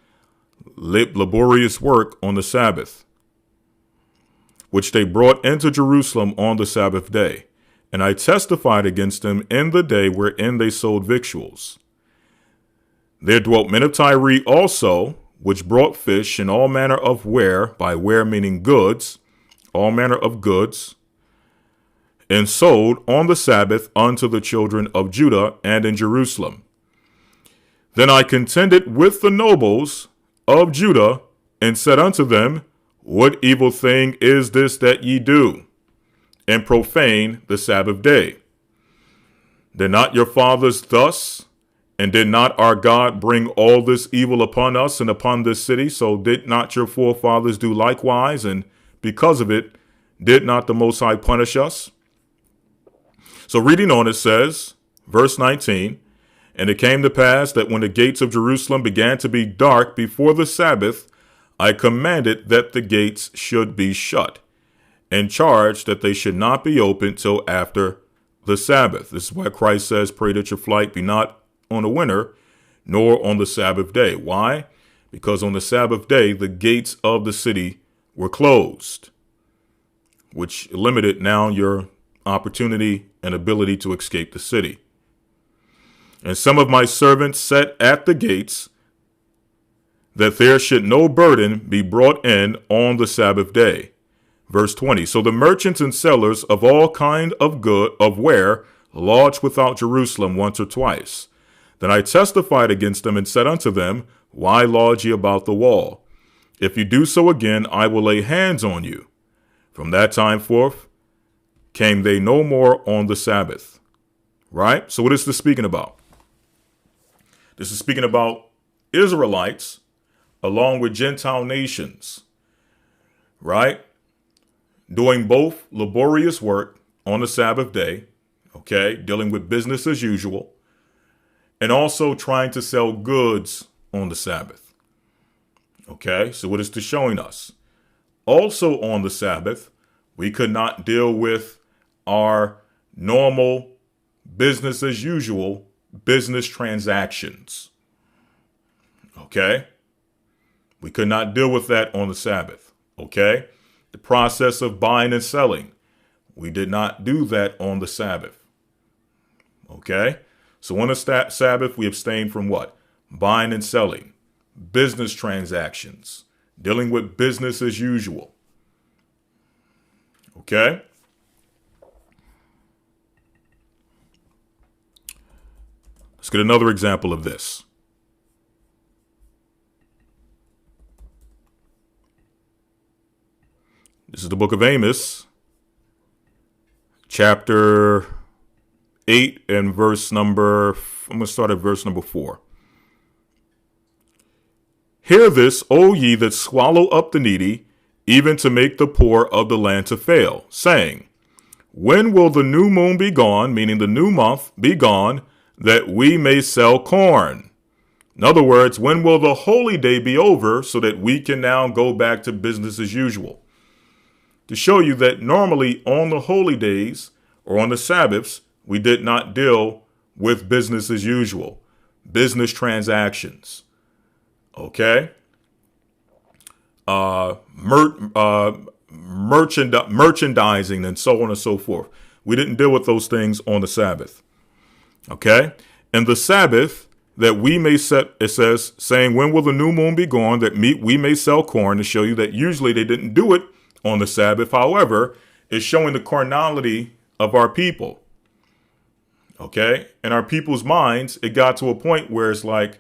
S2: laborious work on the Sabbath, which they brought into Jerusalem on the Sabbath day. And I testified against them in the day wherein they sold victuals. There dwelt men of Tyre also, which brought fish and all manner of ware, by ware meaning goods, all manner of goods, and sold on the Sabbath unto the children of Judah and in Jerusalem. Then I contended with the nobles of Judah, and said unto them, What evil thing is this that ye do, and profane the Sabbath day? Did not your fathers thus? And did not our God bring all this evil upon us and upon this city? So did not your forefathers do likewise? And because of it, did not the Most High punish us? So reading on, it says, verse 19, "And it came to pass that when the gates of Jerusalem began to be dark before the Sabbath, I commanded that the gates should be shut, and charged that they should not be opened till after the Sabbath." This is why Christ says, "Pray that your flight be not on the winter, nor on the Sabbath day. Why? Because on the Sabbath day, the gates of the city were closed, which limited now your opportunity and ability to escape the city. And some of my servants set at the gates that there should no burden be brought in on the Sabbath day. Verse 20. So the merchants and sellers of all kind of good of ware lodged without Jerusalem once or twice. Then I testified against them and said unto them, Why lodge ye about the wall? If you do so again, I will lay hands on you. From that time forth came they no more on the Sabbath. Right? So what is this speaking about? This is speaking about Israelites along with Gentile nations, right? Doing both laborious work on the Sabbath day, okay, dealing with business as usual, and also trying to sell goods on the Sabbath. Okay, so what is this showing us? Also on the Sabbath, we could not deal with our normal business as usual business transactions. Okay? We could not deal with that on the Sabbath. Okay? The process of buying and selling. We did not do that on the Sabbath. Okay? So on the Sabbath, we abstain from what? Buying and selling. Business transactions. Dealing with business as usual. Okay? Let's get another example of this. This is the book of Amos, chapter 8 and verse number, I'm going to start at verse number 4. Hear this, O ye that swallow up the needy, even to make the poor of the land to fail, saying, When will the new moon be gone, meaning the new month, be gone, that we may sell corn? In other words, when will the holy day be over so that we can now go back to business as usual? To show you that normally on the holy days or on the Sabbaths, we did not deal with business as usual, business transactions. Okay? Merchandising and so on and so forth. We didn't deal with those things on the Sabbath. Okay? And the Sabbath that we may set, it says, saying, when will the new moon be gone that we may sell corn, to show you that usually they didn't do it on the Sabbath. However, it's showing the carnality of our people. Okay? In our people's minds, it got to a point where it's like,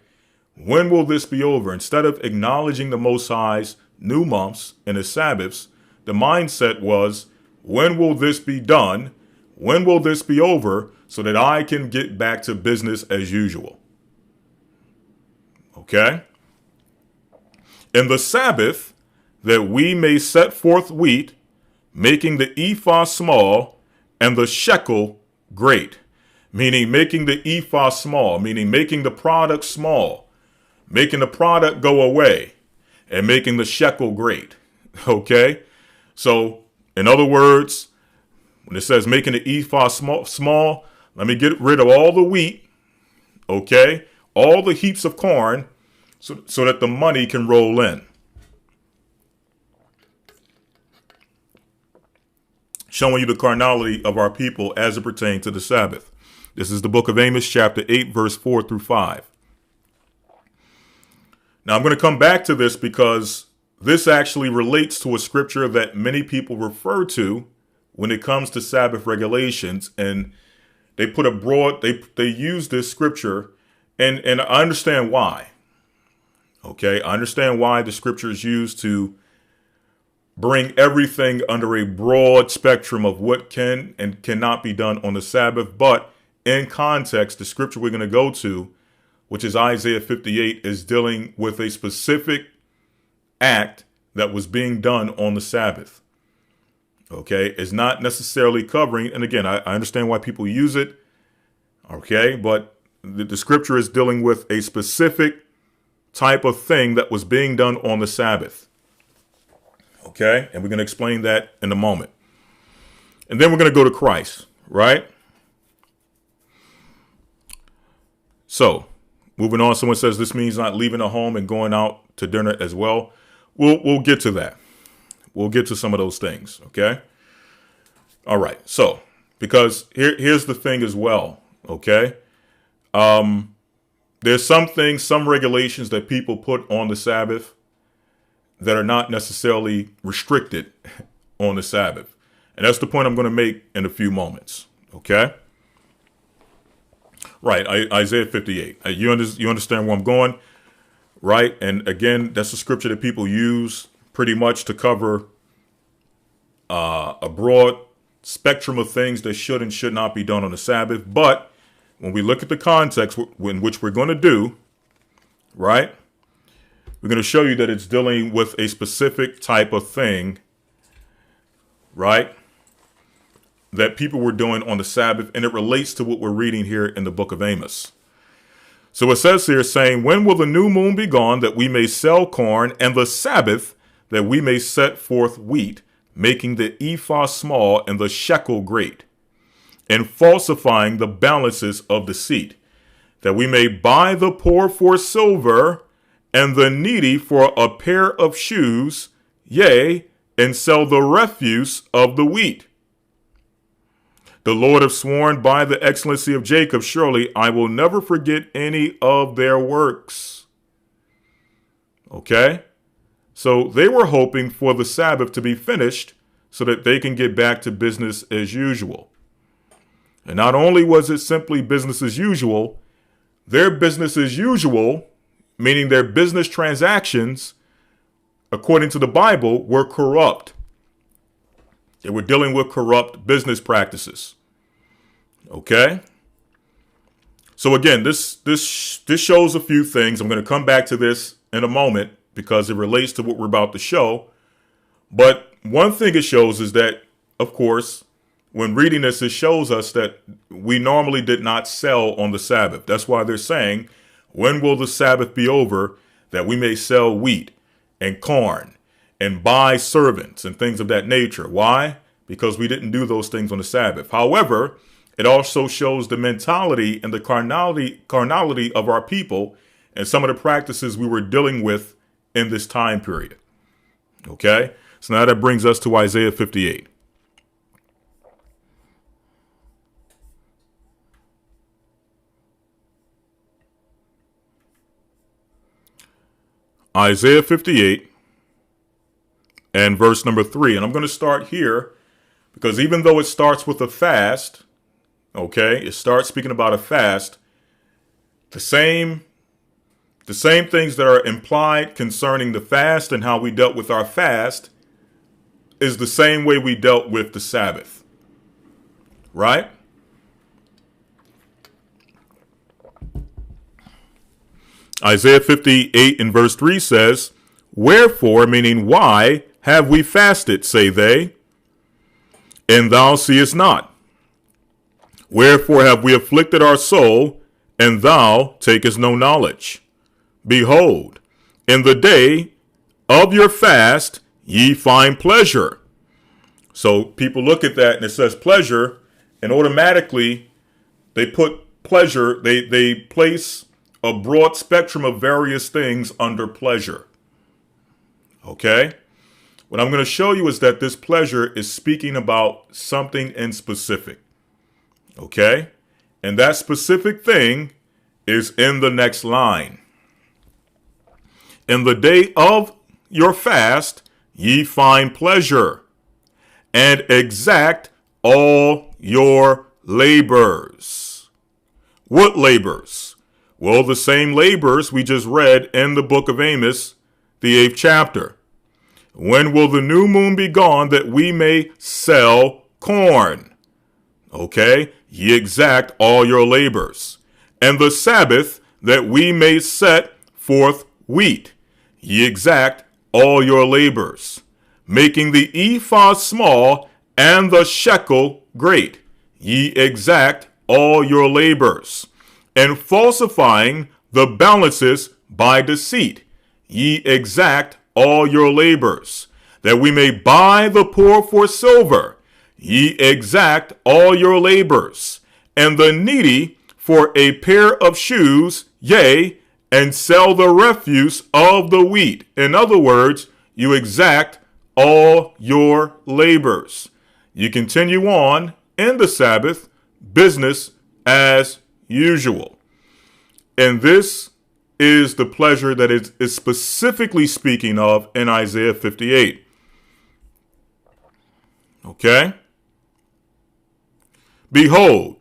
S2: when will this be over? Instead of acknowledging the Most High's new months and his Sabbaths, the mindset was, when will this be done? When will this be over so that I can get back to business as usual? Okay? In the Sabbath, that we may set forth wheat, making the ephah small and the shekel great. Meaning making the ephah small, meaning making the product small, making the product go away, and making the shekel great. Okay? So, in other words, when it says making the ephah small, let me get rid of all the wheat, okay? All the heaps of corn, so that the money can roll in. Showing you the carnality of our people as it pertains to the Sabbath. This is the book of Amos, chapter 8, verse 4 through 5. Now, I'm going to come back to this because this actually relates to a scripture that many people refer to when it comes to Sabbath regulations. And they put a broad, they use this scripture, and I understand why. Okay, I understand why the scripture is used to bring everything under a broad spectrum of what can and cannot be done on the Sabbath. But in context, the scripture we're going to go to, which is Isaiah 58, is dealing with a specific act that was being done on the Sabbath. Okay, it's not necessarily covering, and again, I understand why people use it. Okay, but the scripture is dealing with a specific type of thing that was being done on the Sabbath. Okay, and we're going to explain that in a moment. And then we're going to go to Christ, right? So, moving on, someone says this means not leaving a home and going out to dinner as well. We'll get to that. We'll get to some of those things, okay? All right, so, because here's the thing as well, okay? There's some things, some regulations that people put on the Sabbath that are not necessarily restricted on the Sabbath. And that's the point I'm going to make in a few moments, okay? Right, Isaiah 58. You understand where I'm going, right? And again, that's a scripture that people use pretty much to cover a broad spectrum of things that should and should not be done on the Sabbath. But when we look at the context in which we're going to do, right, we're going to show you that it's dealing with a specific type of thing, right, that people were doing on the Sabbath, and it relates to what we're reading here in the book of Amos. So it says here, saying, when will the new moon be gone, that we may sell corn, and the Sabbath, that we may set forth wheat, making the ephah small and the shekel great, and falsifying the balances of deceit, that we may buy the poor for silver, and the needy for a pair of shoes, yea, and sell the refuse of the wheat. The Lord hath sworn by the excellency of Jacob, surely I will never forget any of their works. Okay? So they were hoping for the Sabbath to be finished so that they can get back to business as usual. And not only was it simply business as usual, their business as usual, meaning their business transactions, according to the Bible, were corrupt. They were dealing with corrupt business practices. Okay? So again, this shows a few things. I'm going to come back to this in a moment because it relates to what we're about to show. But one thing it shows is that, of course, when reading this, it shows us that we normally did not sell on the Sabbath. That's why they're saying, when will the Sabbath be over that we may sell wheat and corn and buy servants and things of that nature? Why? Because we didn't do those things on the Sabbath. However, it also shows the mentality and the carnality of our people and some of the practices we were dealing with in this time period. Okay? So now that brings us to Isaiah 58. Isaiah 58 and verse number 3. And I'm going to start here because even though it starts with a fast, okay, it starts speaking about a fast, the same things that are implied concerning the fast and how we dealt with our fast is the same way we dealt with the Sabbath, right? Isaiah 58 in verse 3 says, wherefore, meaning why, have we fasted, say they, and thou seest not? Wherefore have we afflicted our soul, and thou takest no knowledge? Behold, in the day of your fast ye find pleasure. So people look at that and it says pleasure, and automatically they put pleasure, they place a broad spectrum of various things under pleasure. Okay? What I'm going to show you is that this pleasure is speaking about something in specific. Okay? And that specific thing is in the next line. In the day of your fast, ye find pleasure, and exact all your labors. What labors? Well, the same labors we just read in the book of Amos, the 8th chapter. When will the new moon be gone that we may sell corn? Okay, ye exact all your labors. And the Sabbath that we may set forth wheat. Ye exact all your labors. Making the ephah small and the shekel great. Ye exact all your labors. And falsifying the balances by deceit. Ye exact all your labors, that we may buy the poor for silver. Ye exact all your labors, and the needy for a pair of shoes, yea, and sell the refuse of the wheat. In other words, you exact all your labors. You continue on in the Sabbath, business as usual. And this is the pleasure that it is specifically speaking of in Isaiah 58. Okay? Behold,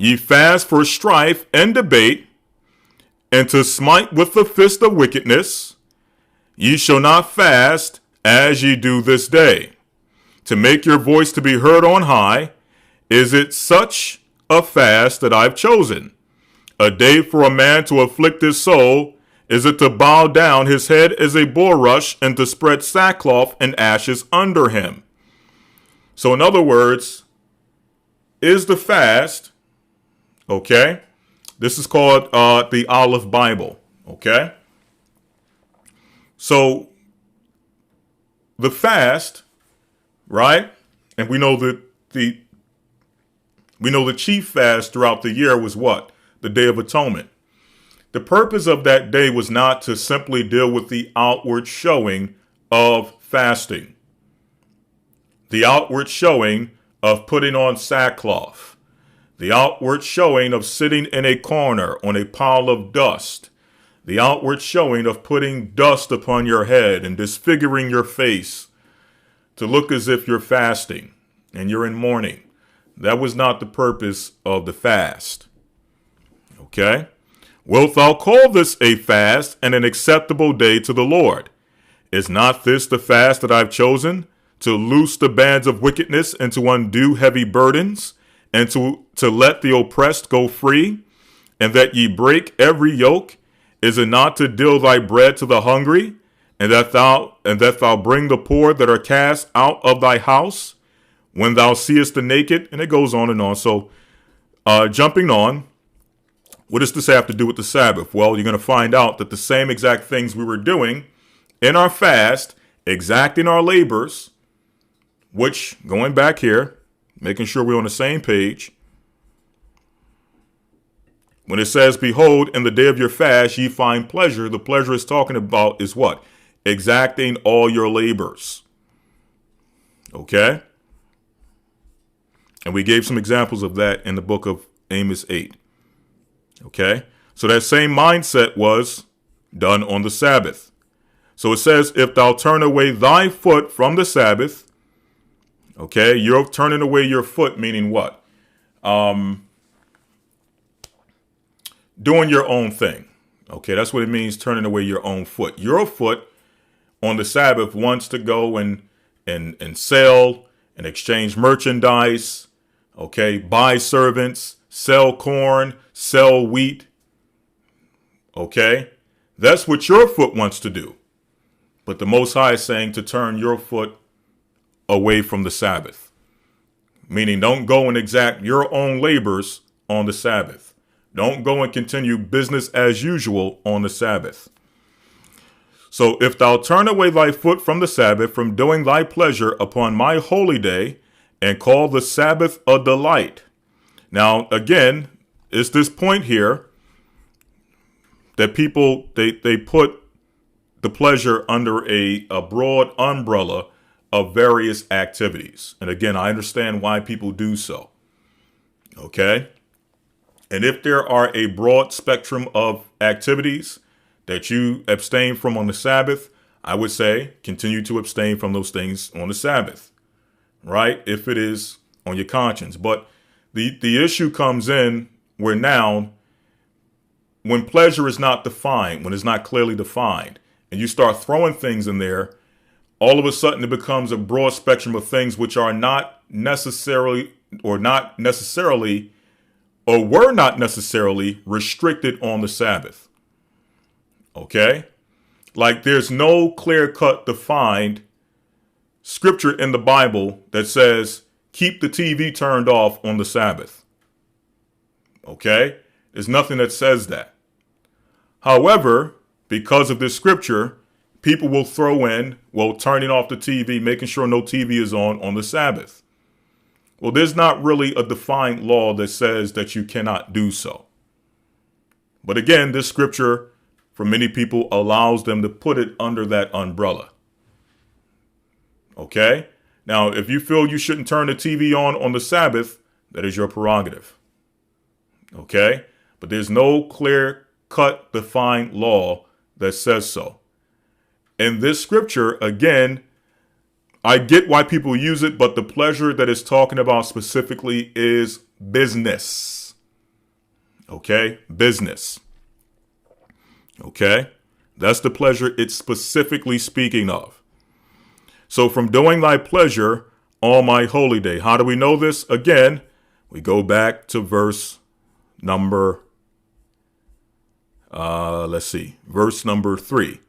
S2: ye fast for strife and debate, and to smite with the fist of wickedness. Ye shall not fast as ye do this day, to make your voice to be heard on high. Is it such a fast that I've chosen? A day for a man to afflict his soul? Is it to bow down his head as a bulrush, and to spread sackcloth and ashes under him? So in other words, is the fast, okay? This is called the Olive Bible, okay? So the fast, right? And we know that the chief fast throughout the year was what? The Day of Atonement. The purpose of that day was not to simply deal with the outward showing of fasting, the outward showing of putting on sackcloth, the outward showing of sitting in a corner on a pile of dust, the outward showing of putting dust upon your head and disfiguring your face to look as if you're fasting and you're in mourning. That was not the purpose of the fast. Okay? Wilt thou call this a fast and an acceptable day to the Lord? Is not this the fast that I've chosen? To loose the bands of wickedness and to undo heavy burdens, and to let the oppressed go free, and that ye break every yoke? Is it not to deal thy bread to the hungry, and that thou bring the poor that are cast out of thy house, when thou seest the naked? And it goes on and on. So jumping on, what does this have to do with the Sabbath? Well, you're going to find out that the same exact things we were doing in our fast, exacting our labors, which, going back here, making sure we're on the same page, when it says, behold, in the day of your fast, ye find pleasure, the pleasure it's talking about is what? Exacting all your labors. Okay? And we gave some examples of that in the book of Amos 8. Okay? So that same mindset was done on the Sabbath. So it says, if thou turn away thy foot from the Sabbath, okay, you're turning away your foot, meaning what? Doing your own thing. Okay, that's what it means, turning away your own foot. Your foot on the Sabbath wants to go and sell and exchange merchandise, okay, buy servants, sell corn, sell wheat. Okay, that's what your foot wants to do. But the Most High is saying to turn your foot away from the Sabbath, meaning don't go and exact your own labors on the Sabbath. Don't go and continue business as usual on the Sabbath. So if thou turn away thy foot from the Sabbath, from doing thy pleasure upon my holy day, and call the Sabbath a delight. Now, again, it's this point here that people, they put the pleasure under a broad umbrella of various activities. And again, I understand why people do so. Okay? And if there are a broad spectrum of activities that you abstain from on the Sabbath, I would say continue to abstain from those things on the Sabbath, right? If it is on your conscience. But the issue comes in where now, when pleasure is not defined, when it's not clearly defined, and you start throwing things in there, all of a sudden it becomes a broad spectrum of things which are not necessarily or were not necessarily restricted on the Sabbath. Okay? Like there's no clear-cut defined scripture in the Bible that says keep the TV turned off on the Sabbath. Okay? There's nothing that says that. However, because of this scripture, people will throw in, well, turning off the TV, making sure no TV is on the Sabbath. Well, there's not really a defined law that says that you cannot do so. But again, this scripture, for many people, allows them to put it under that umbrella. Okay? Now, if you feel you shouldn't turn the TV on the Sabbath, that is your prerogative. Okay? But there's no clear-cut, defined law that says so. In this scripture, again, I get why people use it, but the pleasure that it's talking about specifically is business. Okay? Business. Okay? That's the pleasure it's specifically speaking of. So from doing thy pleasure on my holy day. How do we know this? Again, we go back to verse number, verse number 3.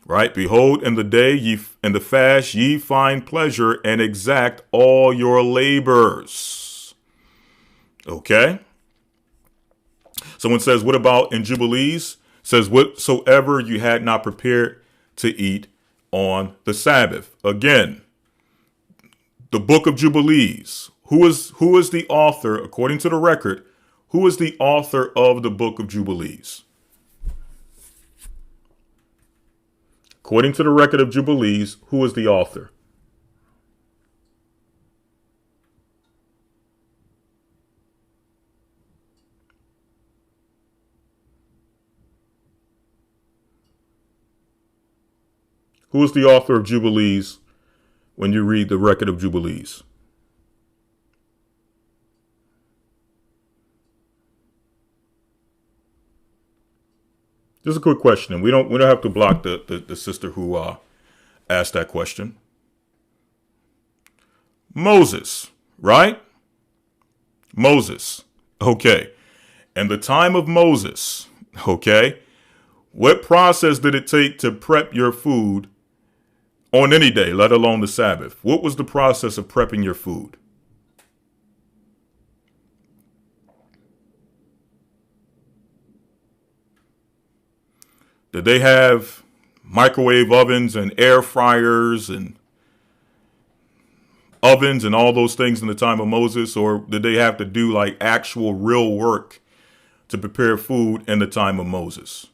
S2: Right? Behold, in the day in the fast ye find pleasure and exact all your labors. Okay? Someone says, what about in Jubilees? Says, whatsoever you had not prepared to eat on the Sabbath. Again, the book of Jubilees. Who is the author, according to the record, who is the author of the book of Jubilees? According to the record of Jubilees, who is the author? Who is the author of Jubilees when you read the record of Jubilees? Just a quick question, and we don't have to block the sister who asked that question. Moses, right? Moses. Okay. And the time of Moses, okay? What process did it take to prep your food on any day, let alone the Sabbath? What was the process of prepping your food? Did they have microwave ovens and air fryers and ovens and all those things in the time of Moses? Or did they have to do like actual real work to prepare food in the time of Moses?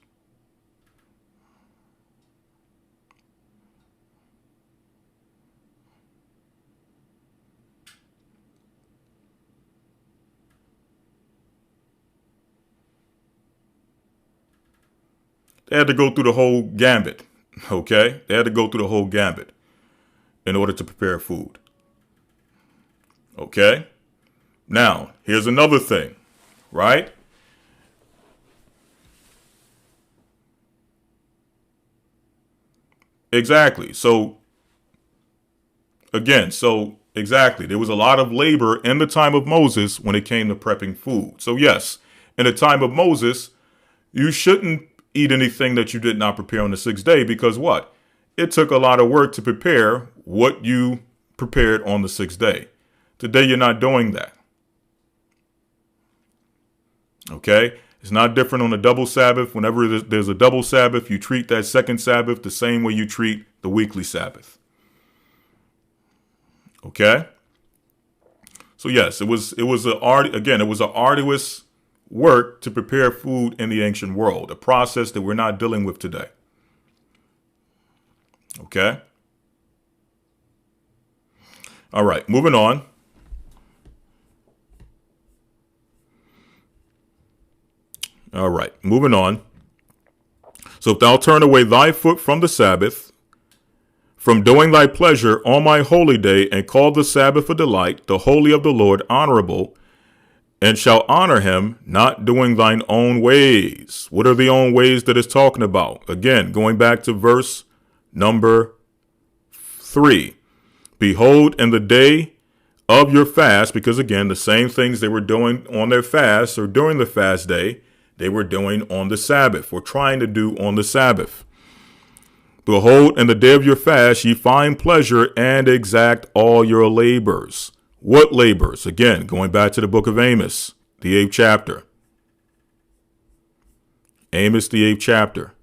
S2: They had to go through the whole gambit, okay? They had to go through the whole gambit in order to prepare food, okay? Now, here's another thing, right? Exactly. Exactly. There was a lot of labor in the time of Moses when it came to prepping food. So, yes, in the time of Moses, you shouldn't eat anything that you did not prepare on the sixth day, because what? It took a lot of work to prepare what you prepared on the sixth day. Today, you're not doing that. Okay? It's not different on a double Sabbath. Whenever there's a double Sabbath, you treat that second Sabbath the same way you treat the weekly Sabbath. Okay? So yes, it was an arduous work to prepare food in the ancient world, a process that we're not dealing with today. Okay? All right, moving on. All right, moving on. So if thou turn away thy foot from the Sabbath, from doing thy pleasure on my holy day, and call the Sabbath a delight, the holy of the Lord honorable, and shall honor him, not doing thine own ways. What are the own ways that it's talking about? Again, going back to verse number 3. Behold, in the day of your fast, because again, the same things they were doing on their fast or during the fast day, they were doing on the Sabbath, or trying to do on the Sabbath. Behold, in the day of your fast, ye find pleasure and exact all your labors. What labors? Again, going back to the book of Amos, the 8th chapter. Amos, the 8th chapter.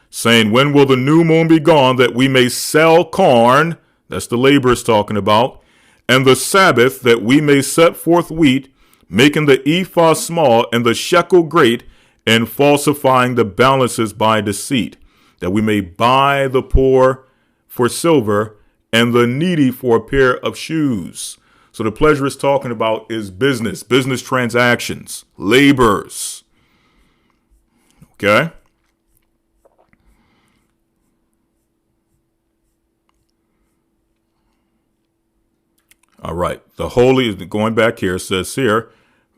S2: Saying, when will the new moon be gone, that we may sell corn? That's the labor it's talking about. And the Sabbath, that we may set forth wheat, making the ephah small and the shekel great, and falsifying the balances by deceit, that we may buy the poor for silver and the needy for a pair of shoes. So the pleasure is talking about is business transactions, labors. Okay? All right. The holy, going back here, says here,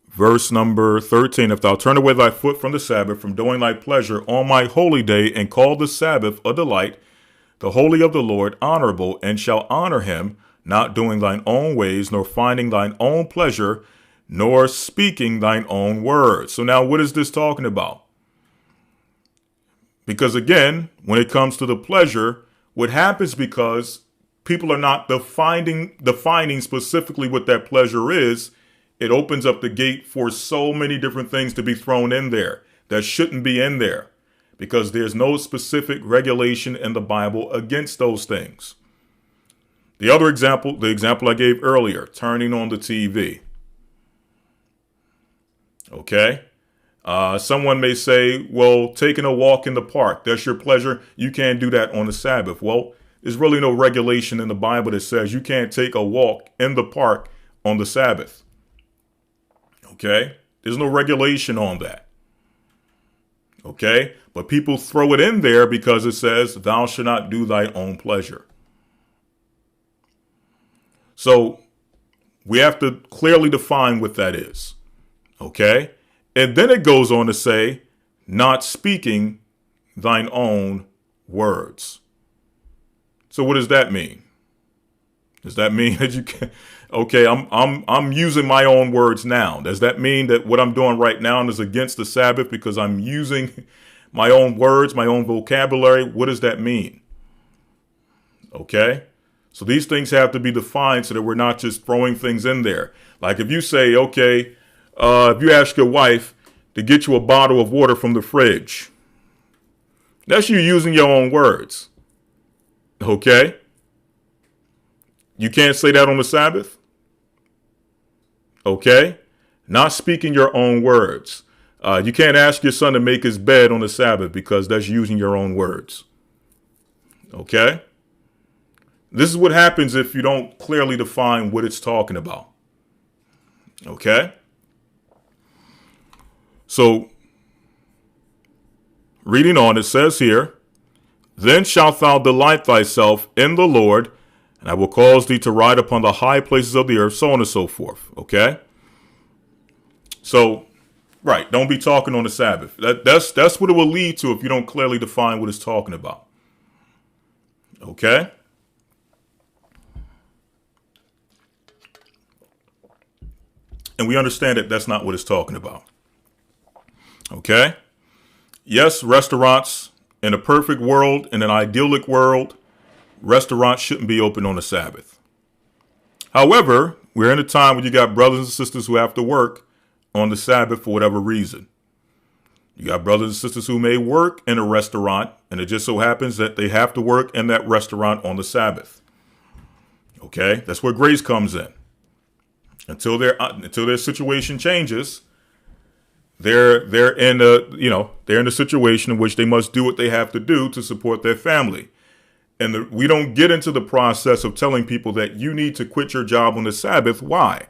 S2: verse number 13, if thou turn away thy foot from the Sabbath, from doing thy pleasure on my holy day, and call the Sabbath a delight, the holy of the Lord honorable, and shall honor him, not doing thine own ways, nor finding thine own pleasure, nor speaking thine own words. So now what is this talking about? Because again, when it comes to the pleasure, what happens because people are not defining specifically what that pleasure is, it opens up the gate for so many different things to be thrown in there that shouldn't be in there, because there's no specific regulation in the Bible against those things. The other example, the example I gave earlier, turning on the TV. Okay. Someone may say, well, taking a walk in the park, that's your pleasure. You can't do that on the Sabbath. Well, there's really no regulation in the Bible that says you can't take a walk in the park on the Sabbath. Okay. There's no regulation on that. Okay. But people throw it in there because it says thou shalt not do thy own pleasure. So we have to clearly define what that is. Okay. And then it goes on to say, not speaking thine own words. So what does that mean? Does that mean that you can, okay, I'm using my own words now. Does that mean that what I'm doing right now is against the Sabbath because I'm using my own words, my own vocabulary? What does that mean? Okay. So these things have to be defined so that we're not just throwing things in there. Like if you say, okay, if you ask your wife to get you a bottle of water from the fridge, that's you using your own words. Okay? You can't say that on the Sabbath. Okay? Not speaking your own words. You can't ask your son to make his bed on the Sabbath because that's using your own words. Okay? This is what happens if you don't clearly define what it's talking about. Okay? So, reading on, it says here, then shalt thou delight thyself in the Lord, and I will cause thee to ride upon the high places of the earth, so on and so forth. Okay? So, right, don't be talking on the Sabbath. That's what it will lead to if you don't clearly define what it's talking about. Okay? And we understand that that's not what it's talking about. Okay? Yes, restaurants, in a perfect world, in an idyllic world, restaurants shouldn't be open on the Sabbath. However, we're in a time when you got brothers and sisters who have to work on the Sabbath for whatever reason. You got brothers and sisters who may work in a restaurant, and it just so happens that they have to work in that restaurant on the Sabbath. Okay? That's where grace comes in. Until their situation changes, they're in a situation in which they must do what they have to do to support their family. And we don't get into the process of telling people that you need to quit your job on the Sabbath. Why?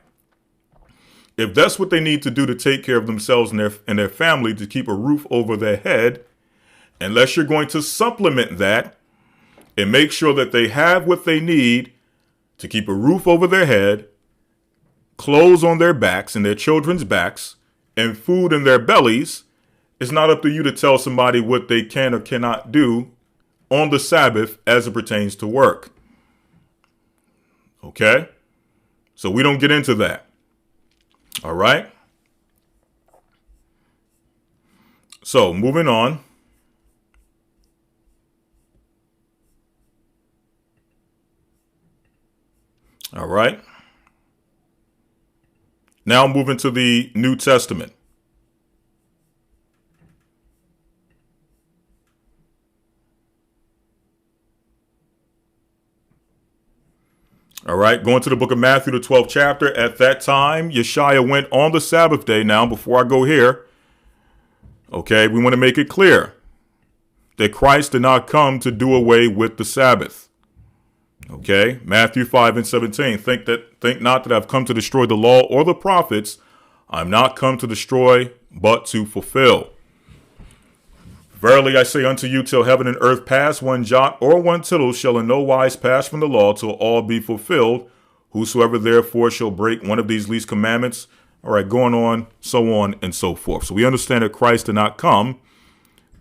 S2: If that's what they need to do to take care of themselves and their family, to keep a roof over their head, unless you're going to supplement that and make sure that they have what they need to keep a roof over their head, clothes on their backs and their children's backs, and food in their bellies, it's not up to you to tell somebody what they can or cannot do on the Sabbath as it pertains to work. Okay? So we don't get into that. All right? So moving on. All right. Now moving to the New Testament. All right, going to the book of Matthew, the 12th chapter. At that time, YASHAYA went on the Sabbath day. Now, before I go here, okay, we want to make it clear that Christ did not come to do away with the Sabbath. Okay, Matthew 5:17. Think not that I've come to destroy the law or the prophets. I'm not come to destroy, but to fulfill. Verily I say unto you, till heaven and earth pass, one jot or one tittle shall in no wise pass from the law, till all be fulfilled. Whosoever therefore shall break one of these least commandments, all right, going on and so forth. So we understand that Christ did not come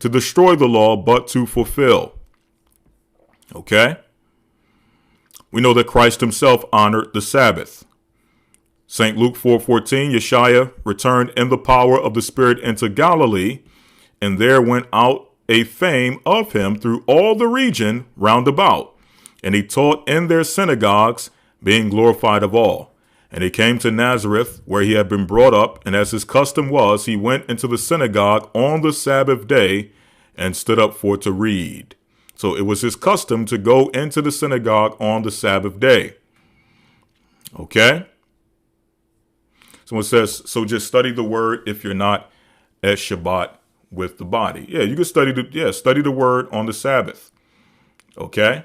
S2: to destroy the law, but to fulfill. Okay? We know that Christ himself honored the Sabbath. St. Luke 4:14, YASHAYA returned in the power of the Spirit into Galilee, and there went out a fame of him through all the region round about. And he taught in their synagogues, being glorified of all. And he came to Nazareth, where he had been brought up, and as his custom was, he went into the synagogue on the Sabbath day and stood up for to read. So it was his custom to go into the synagogue on the Sabbath day. Okay? Someone says, so just study the word if you're not at Shabbat with the body. Yeah, you can study the word on the Sabbath. Okay?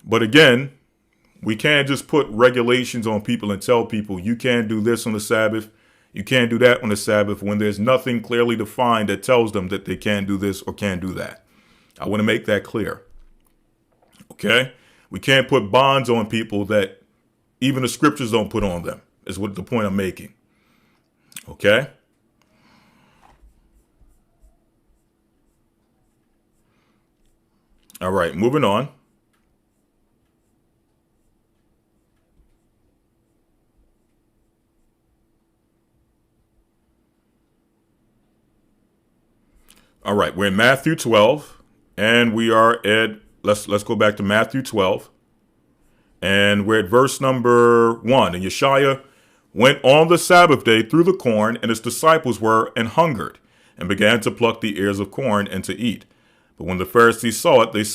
S2: But again, we can't just put regulations on people and tell people you can't do this on the Sabbath, you can't do that on the Sabbath, when there's nothing clearly defined that tells them that they can't do this or can't do that. I want to make that clear. Okay? We can't put bonds on people that even the scriptures don't put on them, is what the point I'm making. Okay? All right, moving on. All right, we're in Matthew 12, and we are at, let's go back to Matthew 12, and we're at verse number 1. And YASHAYA went on the Sabbath day through the corn, and his disciples were an hungered, and began to pluck the ears of corn and to eat. But when the Pharisees saw it, they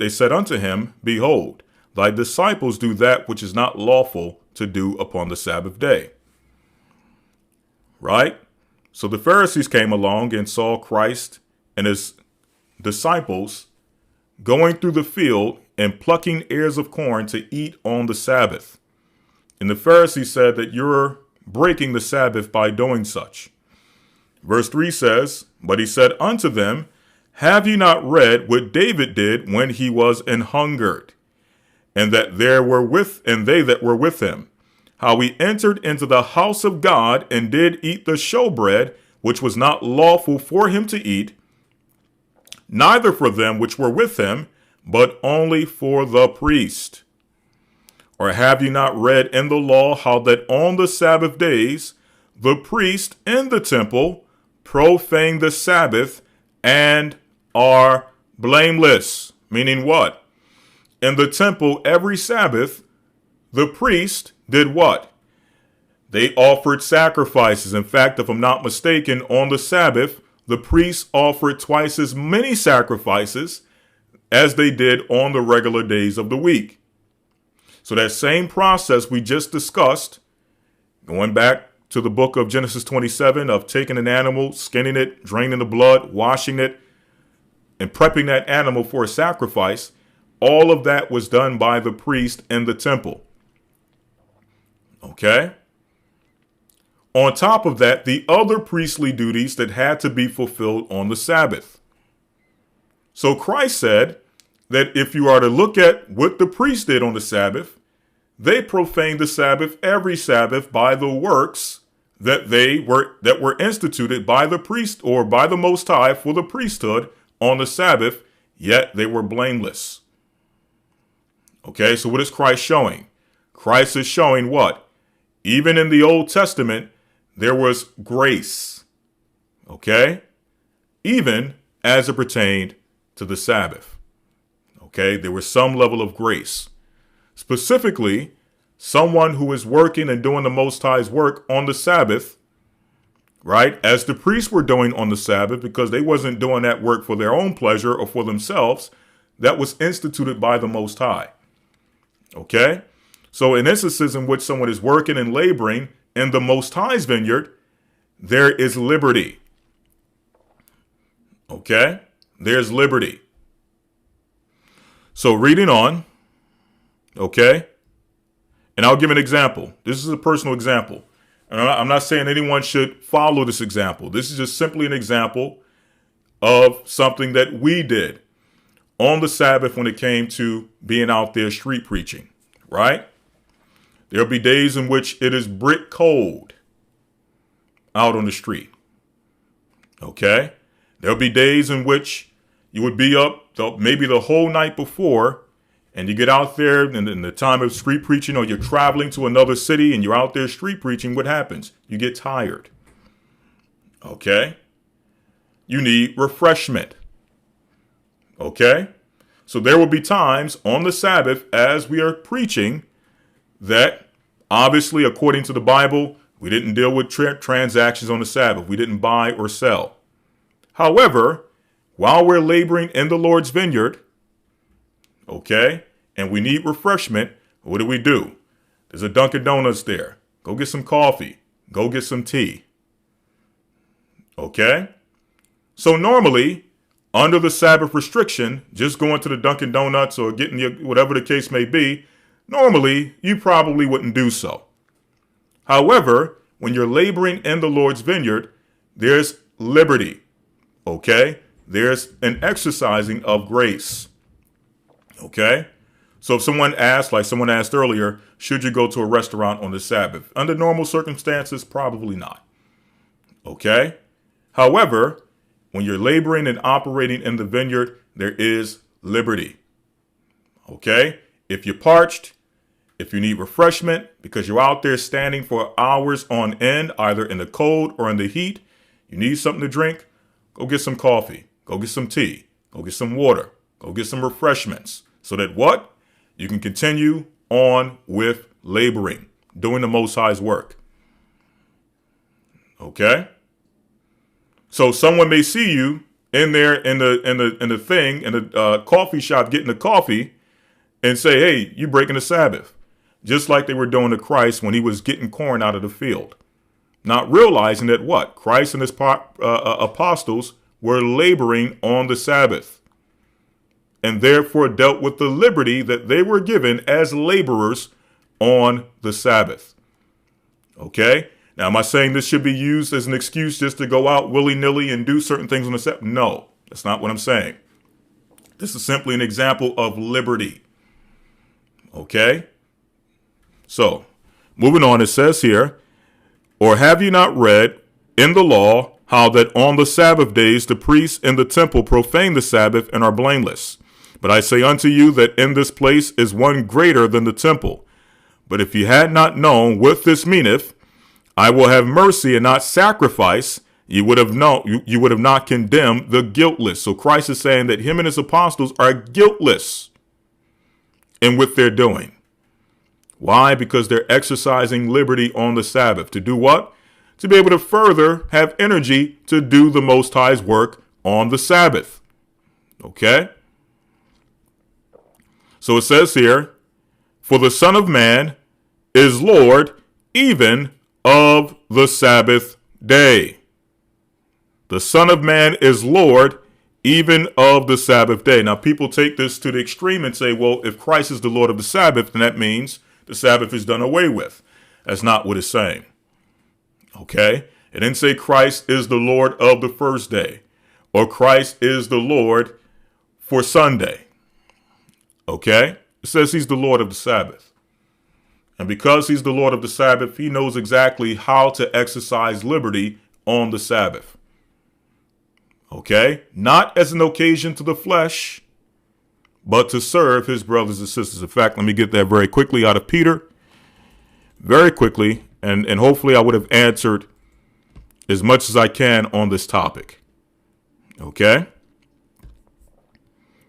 S2: said unto him, Behold, thy disciples do that which is not lawful to do upon the Sabbath day. Right? So the Pharisees came along and saw Christ and his disciples going through the field and plucking ears of corn to eat on the Sabbath. And the Pharisees said that you're breaking the Sabbath by doing such. Verse 3 says, But he said unto them, Have ye not read what David did when he was an hungered, and that they that were with him, how he entered into the house of God and did eat the showbread, which was not lawful for him to eat, neither for them which were with him, but only for the priest? Or have ye not read in the law how that on the Sabbath days the priest in the temple profane the Sabbath and are blameless? Meaning what? In the temple every Sabbath, the priest did what? They offered sacrifices. In fact, if I'm not mistaken, on the Sabbath, the priests offered twice as many sacrifices as they did on the regular days of the week. So that same process we just discussed, going back to the book of Genesis 27, of taking an animal, skinning it, draining the blood, washing it, and prepping that animal for a sacrifice, all of that was done by the priest in the temple. Okay? On top of that, the other priestly duties that had to be fulfilled on the Sabbath. So Christ said that if you are to look at what the priest did on the Sabbath, they profaned the Sabbath every Sabbath by the works that were instituted by the priest or by the Most High for the priesthood on the Sabbath, yet they were blameless. Okay, so what is Christ showing? Christ is showing what? Even in the Old Testament, there was grace. Okay? Even as it pertained to the Sabbath. Okay, there was some level of grace. Specifically, someone who is working and doing the Most High's work on the Sabbath, right, as the priests were doing on the Sabbath, because they wasn't doing that work for their own pleasure or for themselves, that was instituted by the Most High. Okay, So in instances in which someone is working and laboring in the Most High's vineyard, there is liberty. Okay? There's liberty. So reading on, okay? And I'll give an example. This is a personal example. And I'm not saying anyone should follow this example. This is just simply an example of something that we did on the Sabbath when it came to being out there street preaching, right? There'll be days in which it is brick cold out on the street. Okay? There'll be days in which you would be up maybe the whole night before, and you get out there in the time of street preaching, or you're traveling to another city and you're out there street preaching. What happens? You get tired. Okay? You need refreshment. Okay? So there will be times on the Sabbath as we are preaching that obviously, according to the Bible, we didn't deal with transactions on the Sabbath. We didn't buy or sell. However, while we're laboring in the Lord's vineyard, okay, and we need refreshment, what do? There's a Dunkin' Donuts there. Go get some coffee. Go get some tea. Okay? So normally, under the Sabbath restriction, just going to the Dunkin' Donuts or getting whatever the case may be, normally you probably wouldn't do so. However, when you're laboring in the Lord's vineyard, there's liberty. Okay? There's an exercising of grace. Okay? So if someone asks, like someone asked earlier, should you go to a restaurant on the Sabbath? Under normal circumstances, probably not. Okay? However, when you're laboring and operating in the vineyard, there is liberty. Okay? If you're parched, if you need refreshment because you're out there standing for hours on end, either in the cold or in the heat, you need something to drink, go get some coffee, go get some tea, go get some water, go get some refreshments so that what? You can continue on with laboring, doing the Most High's work. Okay? So someone may see you in there in the coffee shop getting the coffee and say, hey, you breaking the Sabbath. Just like they were doing to Christ when he was getting corn out of the field. Not realizing that what? Christ and his apostles were laboring on the Sabbath. And therefore dealt with the liberty that they were given as laborers on the Sabbath. Okay? Now, am I saying this should be used as an excuse just to go out willy-nilly and do certain things on the Sabbath? No, that's not what I'm saying. This is simply an example of liberty. Okay? So, moving on, it says here, or have you not read in the law how that on the Sabbath days the priests in the temple profane the Sabbath and are blameless? But I say unto you that in this place is one greater than the temple. But if ye had not known what this meaneth, I will have mercy and not sacrifice, you would have not condemned the guiltless. So Christ is saying that him and his apostles are guiltless in what they're doing. Why? Because they're exercising liberty on the Sabbath. To do what? To be able to further have energy to do the Most High's work on the Sabbath. Okay? So it says here, for the Son of Man is Lord even of the Sabbath day. The Son of Man is Lord even of the Sabbath day. Now, people take this to the extreme and say, well, if Christ is the Lord of the Sabbath, then that means the Sabbath is done away with. That's not what it's saying. Okay? It didn't say Christ is the Lord of the first day or Christ is the Lord for Sunday. Okay? It says he's the Lord of the Sabbath. And because he's the Lord of the Sabbath, he knows exactly how to exercise liberty on the Sabbath. Okay? Not as an occasion to the flesh, but to serve his brothers and sisters. In fact, let me get that very quickly out of Peter. Very quickly. And hopefully I would have answered as much as I can on this topic. Okay?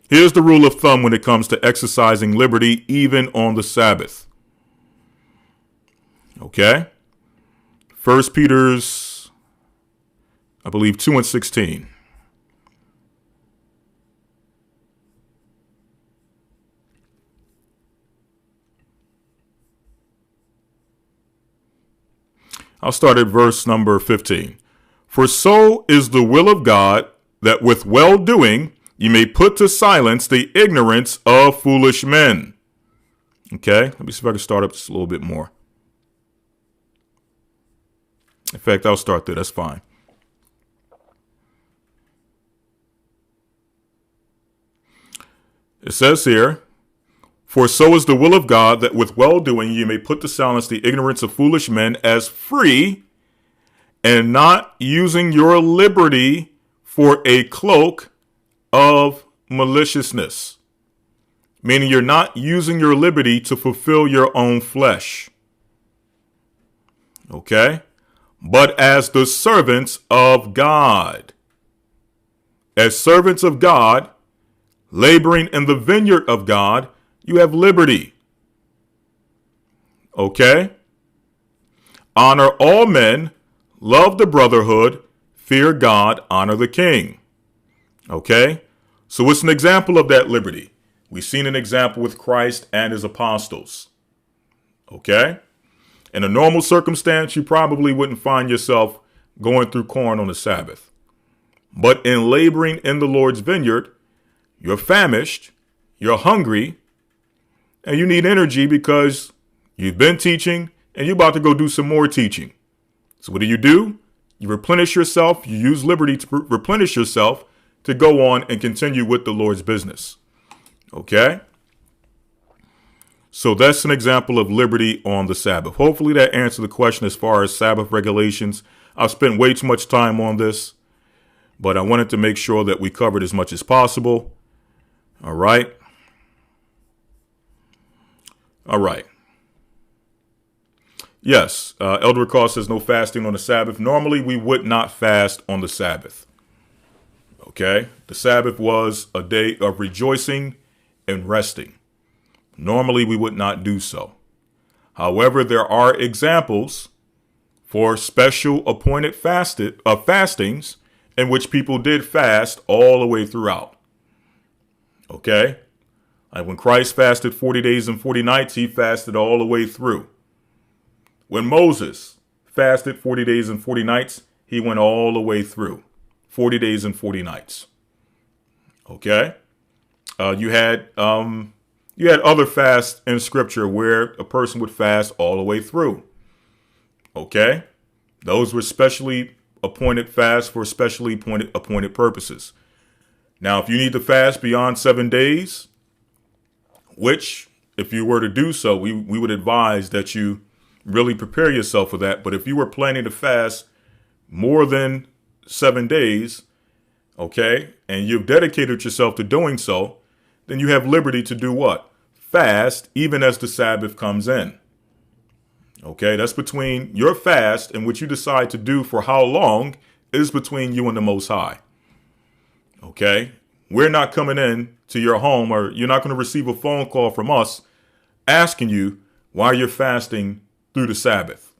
S2: Here's the rule of thumb when it comes to exercising liberty even on the Sabbath. Okay? 1 Peter's, I believe, 2:16. I'll start at verse number 15. For so is the will of God, that with well-doing you may put to silence the ignorance of foolish men. Okay, let me see if I can start up just a little bit more. In fact, I'll start there. That's fine. It says here, for so is the will of God, that with well-doing you may put to silence the ignorance of foolish men, as free and not using your liberty for a cloak of maliciousness. Meaning you're not using your liberty to fulfill your own flesh. Okay? But as the servants of God. As servants of God, laboring in the vineyard of God, you have liberty. Okay? Honor all men, love the brotherhood, fear God, honor the king. Okay? So what's an example of that liberty? We've seen an example with Christ and his apostles. Okay? In a normal circumstance, you probably wouldn't find yourself going through corn on the Sabbath. But in laboring in the Lord's vineyard, you're famished, you're hungry, and you need energy because you've been teaching and you're about to go do some more teaching. So what do? You replenish yourself. You use liberty to replenish yourself to go on and continue with the Lord's business. Okay? So that's an example of liberty on the Sabbath. Hopefully that answered the question as far as Sabbath regulations. I've spent way too much time on this, but I wanted to make sure that we covered as much as possible. All right. All right. Yes, Elder Recall says no fasting on the Sabbath. Normally, we would not fast on the Sabbath. Okay? The Sabbath was a day of rejoicing and resting. Normally, we would not do so. However, there are examples for special appointed fastings in which people did fast all the way throughout. Okay? Like when Christ fasted 40 days and 40 nights, he fasted all the way through. When Moses fasted 40 days and 40 nights, he went all the way through. 40 days and 40 nights. Okay? You had other fasts in scripture where a person would fast all the way through. Okay? Those were specially appointed fasts for specially appointed purposes. Now, if you need to fast beyond 7 days, which if you were to do so, we would advise that you really prepare yourself for that. But if you were planning to fast more than 7 days, okay, and you've dedicated yourself to doing so, then you have liberty to do what? Fast even as the Sabbath comes in. Okay, that's between your fast and what you decide to do for how long is between you and the Most High. Okay, we're not coming in to your home, or you're not going to receive a phone call from us asking you why you're fasting through the Sabbath.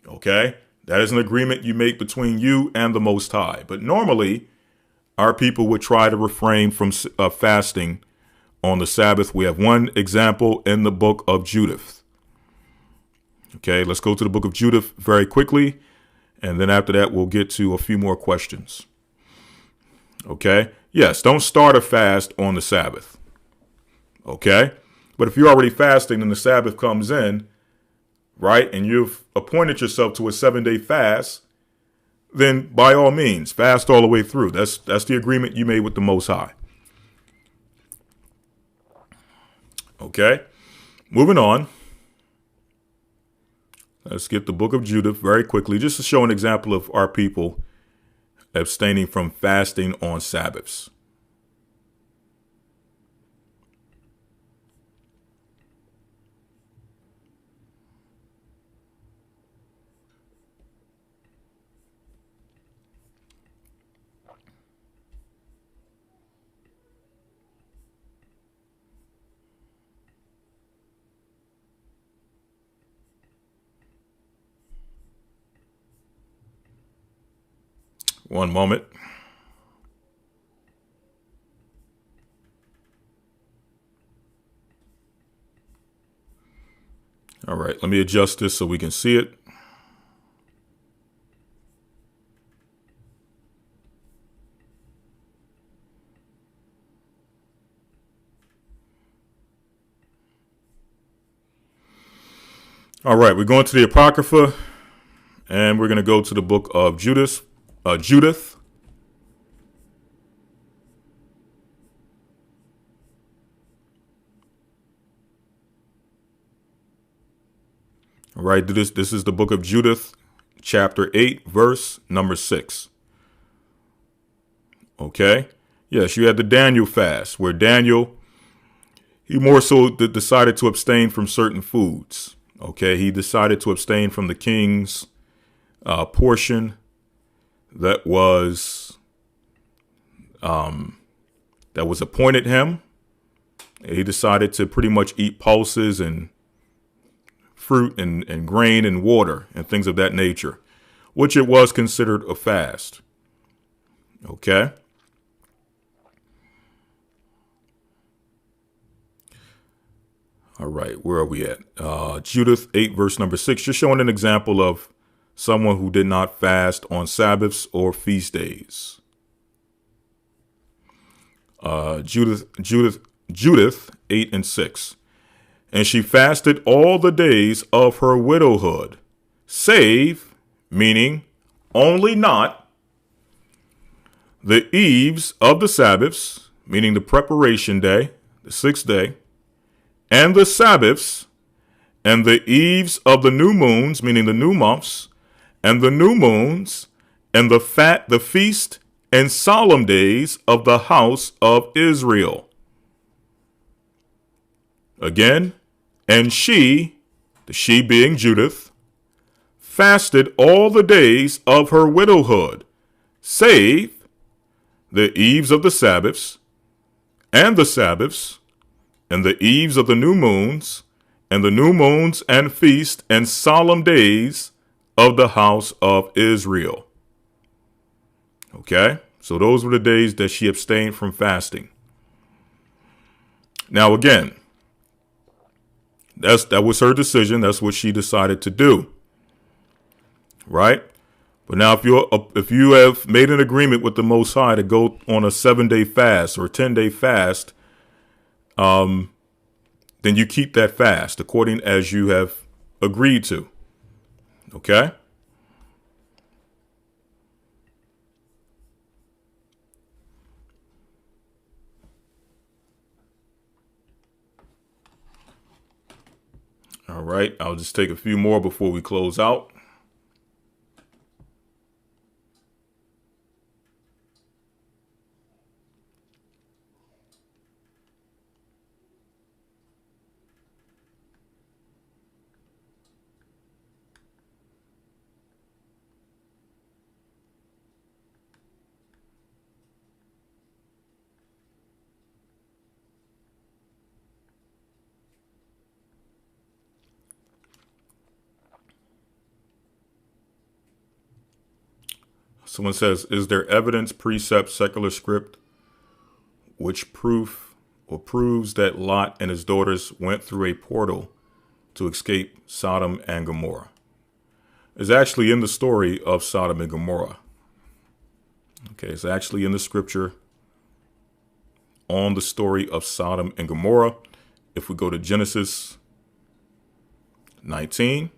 S2: Okay, that is an agreement you make between you and the Most High. But normally, our people would try to refrain from fasting on the Sabbath. We have one example in the book of Judith. Okay, let's go to the book of Judith very quickly. And then after that, we'll get to a few more questions. Okay, yes, don't start a fast on the Sabbath. Okay, but if you're already fasting and the Sabbath comes in, right, and you've appointed yourself to a 7-day fast, then by all means, fast all the way through. That's the agreement you made with the Most High. Okay, moving on. Let's get the book of Judith very quickly, just to show an example of our people abstaining from fasting on Sabbaths. One moment. All right, let me adjust this so we can see it. All right, we're going to the Apocrypha, and we're going to go to the book of Judith. All right, this is the book of Judith, chapter 8, verse number 6. Okay. Yes, you had the Daniel fast, where Daniel, he more so decided to abstain from certain foods. Okay, he decided to abstain from the king's portion that was appointed him. He decided to pretty much eat pulses and fruit and grain and water and things of that nature, which it was considered a fast. Okay. All right, where are we at? Judith 8, verse number 6, just showing an example of someone who did not fast on Sabbaths or feast days. Judith 8 and 6. And she fasted all the days of her widowhood, save, meaning only not, the eves of the Sabbaths, meaning the preparation day, the 6th day, and the Sabbaths, and the eves of the new moons, meaning the new months, and the new moons, and the feast and solemn days of the house of Israel. Again, and she, the she being Judith, fasted all the days of her widowhood, save the eves of the Sabbaths, and the Sabbaths, and the eves of the new moons, and the new moons and feast and solemn days of the house of Israel. Okay, so those were the days that she abstained from fasting. Now again, that was her decision. That's what she decided to do. Right? But now if you have made an agreement with the Most High to go on a 7-day fast or a 10-day fast, then you keep that fast according as you have agreed to. Okay? All right, I'll just take a few more before we close out. Someone says, is there evidence, precept, secular script, which proves that Lot and his daughters went through a portal to escape Sodom and Gomorrah? It's actually in the story of Sodom and Gomorrah. Okay, it's actually in the scripture on the story of Sodom and Gomorrah. If we go to Genesis 19.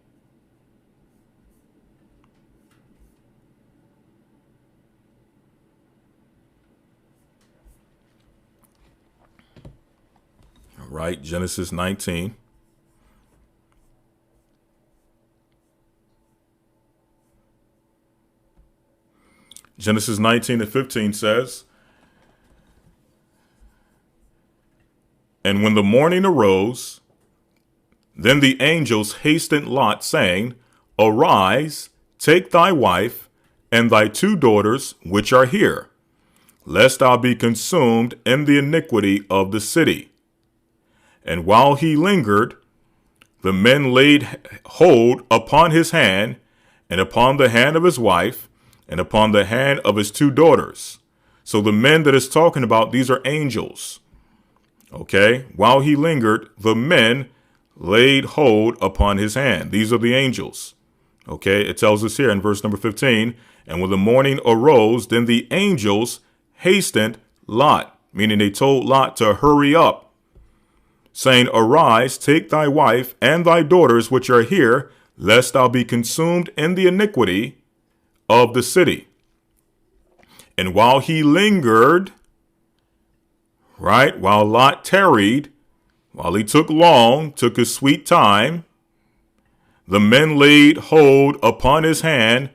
S2: Right, Genesis 19. Genesis 19 and 15 says, and when the morning arose, then the angels hastened Lot, saying, arise, take thy wife and thy 2 daughters, which are here, lest thou be consumed in the iniquity of the city. And while he lingered, the men laid hold upon his hand, and upon the hand of his wife, and upon the hand of his 2 daughters. So the men that is talking about, these are angels. Okay. While he lingered, the men laid hold upon his hand. These are the angels. Okay. It tells us here in verse number 15, and when the morning arose, then the angels hastened Lot, meaning they told Lot to hurry up, saying, Arise, take thy wife and thy daughters which are here, lest thou be consumed in the iniquity of the city. And while he lingered, right, while Lot tarried, while he took his sweet time, the men laid hold upon his hand,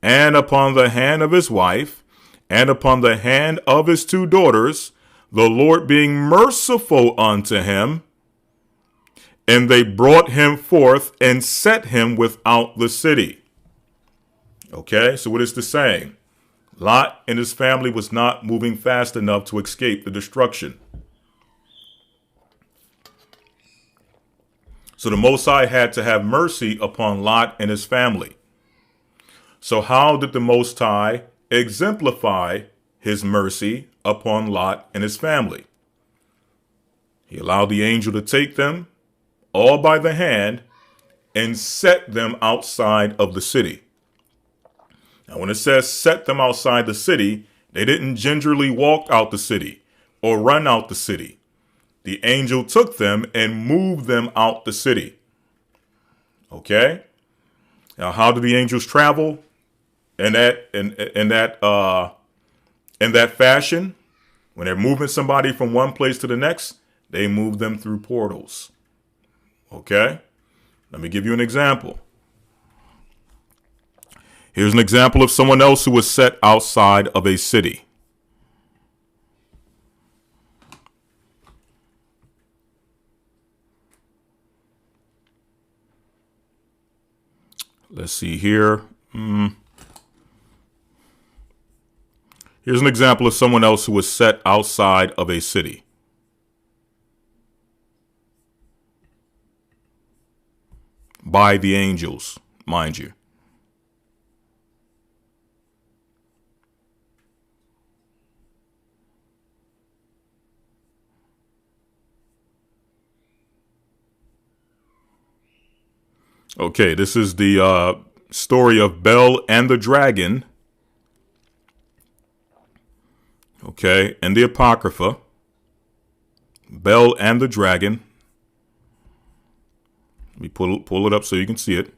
S2: and upon the hand of his wife, and upon the hand of his two daughters, the Lord being merciful unto him. And they brought him forth and set him without the city. Okay, so what is this saying? Lot and his family was not moving fast enough to escape the destruction. So the Most High had to have mercy upon Lot and his family. So how did the Most High exemplify his mercy upon Lot and his family? He allowed the angel to take them all by the hand and set them outside of the city. Now, when it says set them outside the city, they didn't gingerly walk out the city or run out the city. The angel took them and moved them out the city. Okay? Now, how do the angels travel in that fashion? When they're moving somebody from one place to the next, they move them through portals. Okay? Let me give you an example. Here's an example of someone else who was set outside of a city. Let's see here. Here's an example of someone else who was set outside of a city. By the angels, mind you. Okay, this is the story of Bel and the dragon. Okay, and the Apocrypha. Bel and the dragon. Let me pull it up so you can see it.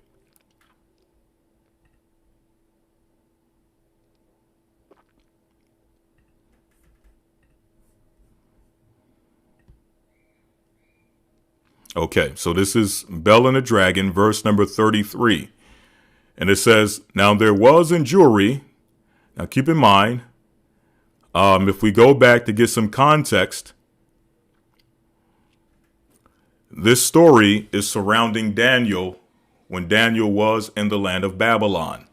S2: Okay, so this is Bel and the Dragon, verse number 33. And it says, Now there was in Jewry, now keep in mind, if we go back to get some context, this story is surrounding Daniel when Daniel was in the land of Babylon.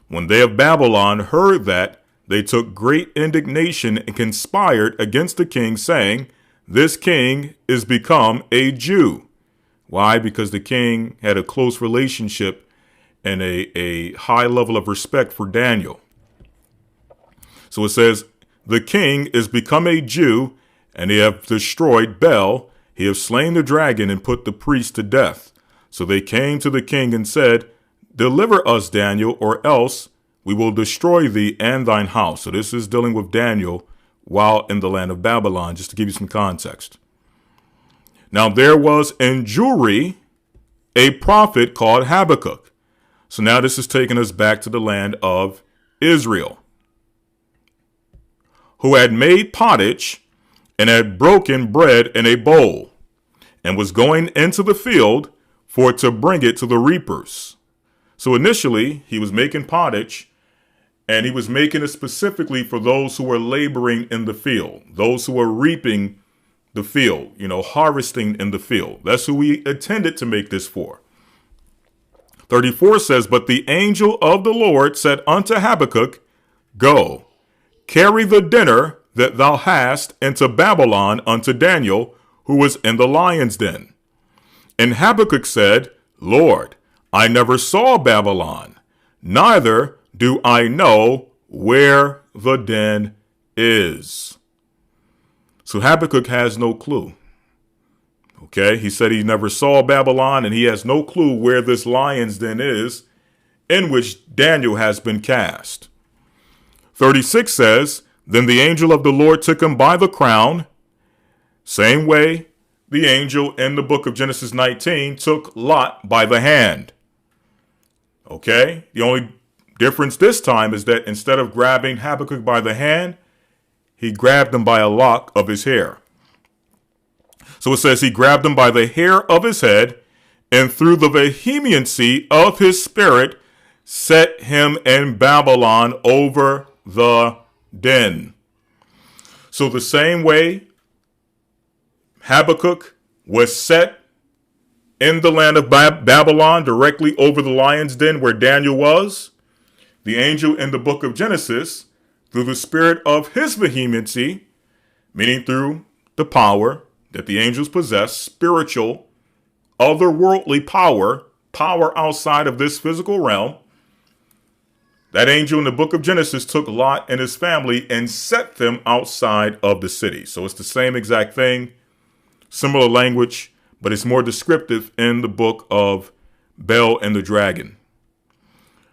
S2: When they of Babylon heard that, they took great indignation and conspired against the king, saying, This king is become a Jew. Why? Because the king had a close relationship and a high level of respect for Daniel. So it says, the king is become a Jew, and they have destroyed Bel. He have slain the dragon and put the priest to death. So they came to the king and said, Deliver us, Daniel, or else we will destroy thee and thine house. So this is dealing with Daniel while in the land of Babylon, just to give you some context. Now there was in Jewry a prophet called Habakkuk. So now this is taking us back to the land of Israel, who had made pottage and had broken bread in a bowl, and was going into the field for to bring it to the reapers. So initially, he was making pottage, and he was making it specifically for those who were laboring in the field, those who were reaping the field, harvesting in the field. That's who he intended to make this for. 34 says, But the angel of the Lord said unto Habakkuk, Go, carry the dinner that thou hast into Babylon unto Daniel, who was in the lion's den. And Habakkuk said, Lord, I never saw Babylon, neither do I know where the den is. So Habakkuk has no clue. Okay, he said he never saw Babylon, and he has no clue where this lion's den is, in which Daniel has been cast. 36 says, Then the angel of the Lord took him by the crown, same way the angel in the book of Genesis 19 took Lot by the hand. Okay? The only difference this time is that instead of grabbing Habakkuk by the hand, he grabbed him by a lock of his hair. So it says he grabbed him by the hair of his head, and through the vehemency of his spirit set him in Babylon over the den. So the same way Habakkuk was set in the land of Babylon, directly over the lion's den where Daniel was, the angel in the book of Genesis, through the spirit of his vehemency, meaning through the power that the angels possess, spiritual, otherworldly power, power outside of this physical realm, that angel in the book of Genesis took Lot and his family and set them outside of the city. So it's the same exact thing, similar language, but it's more descriptive in the book of Bel and the dragon.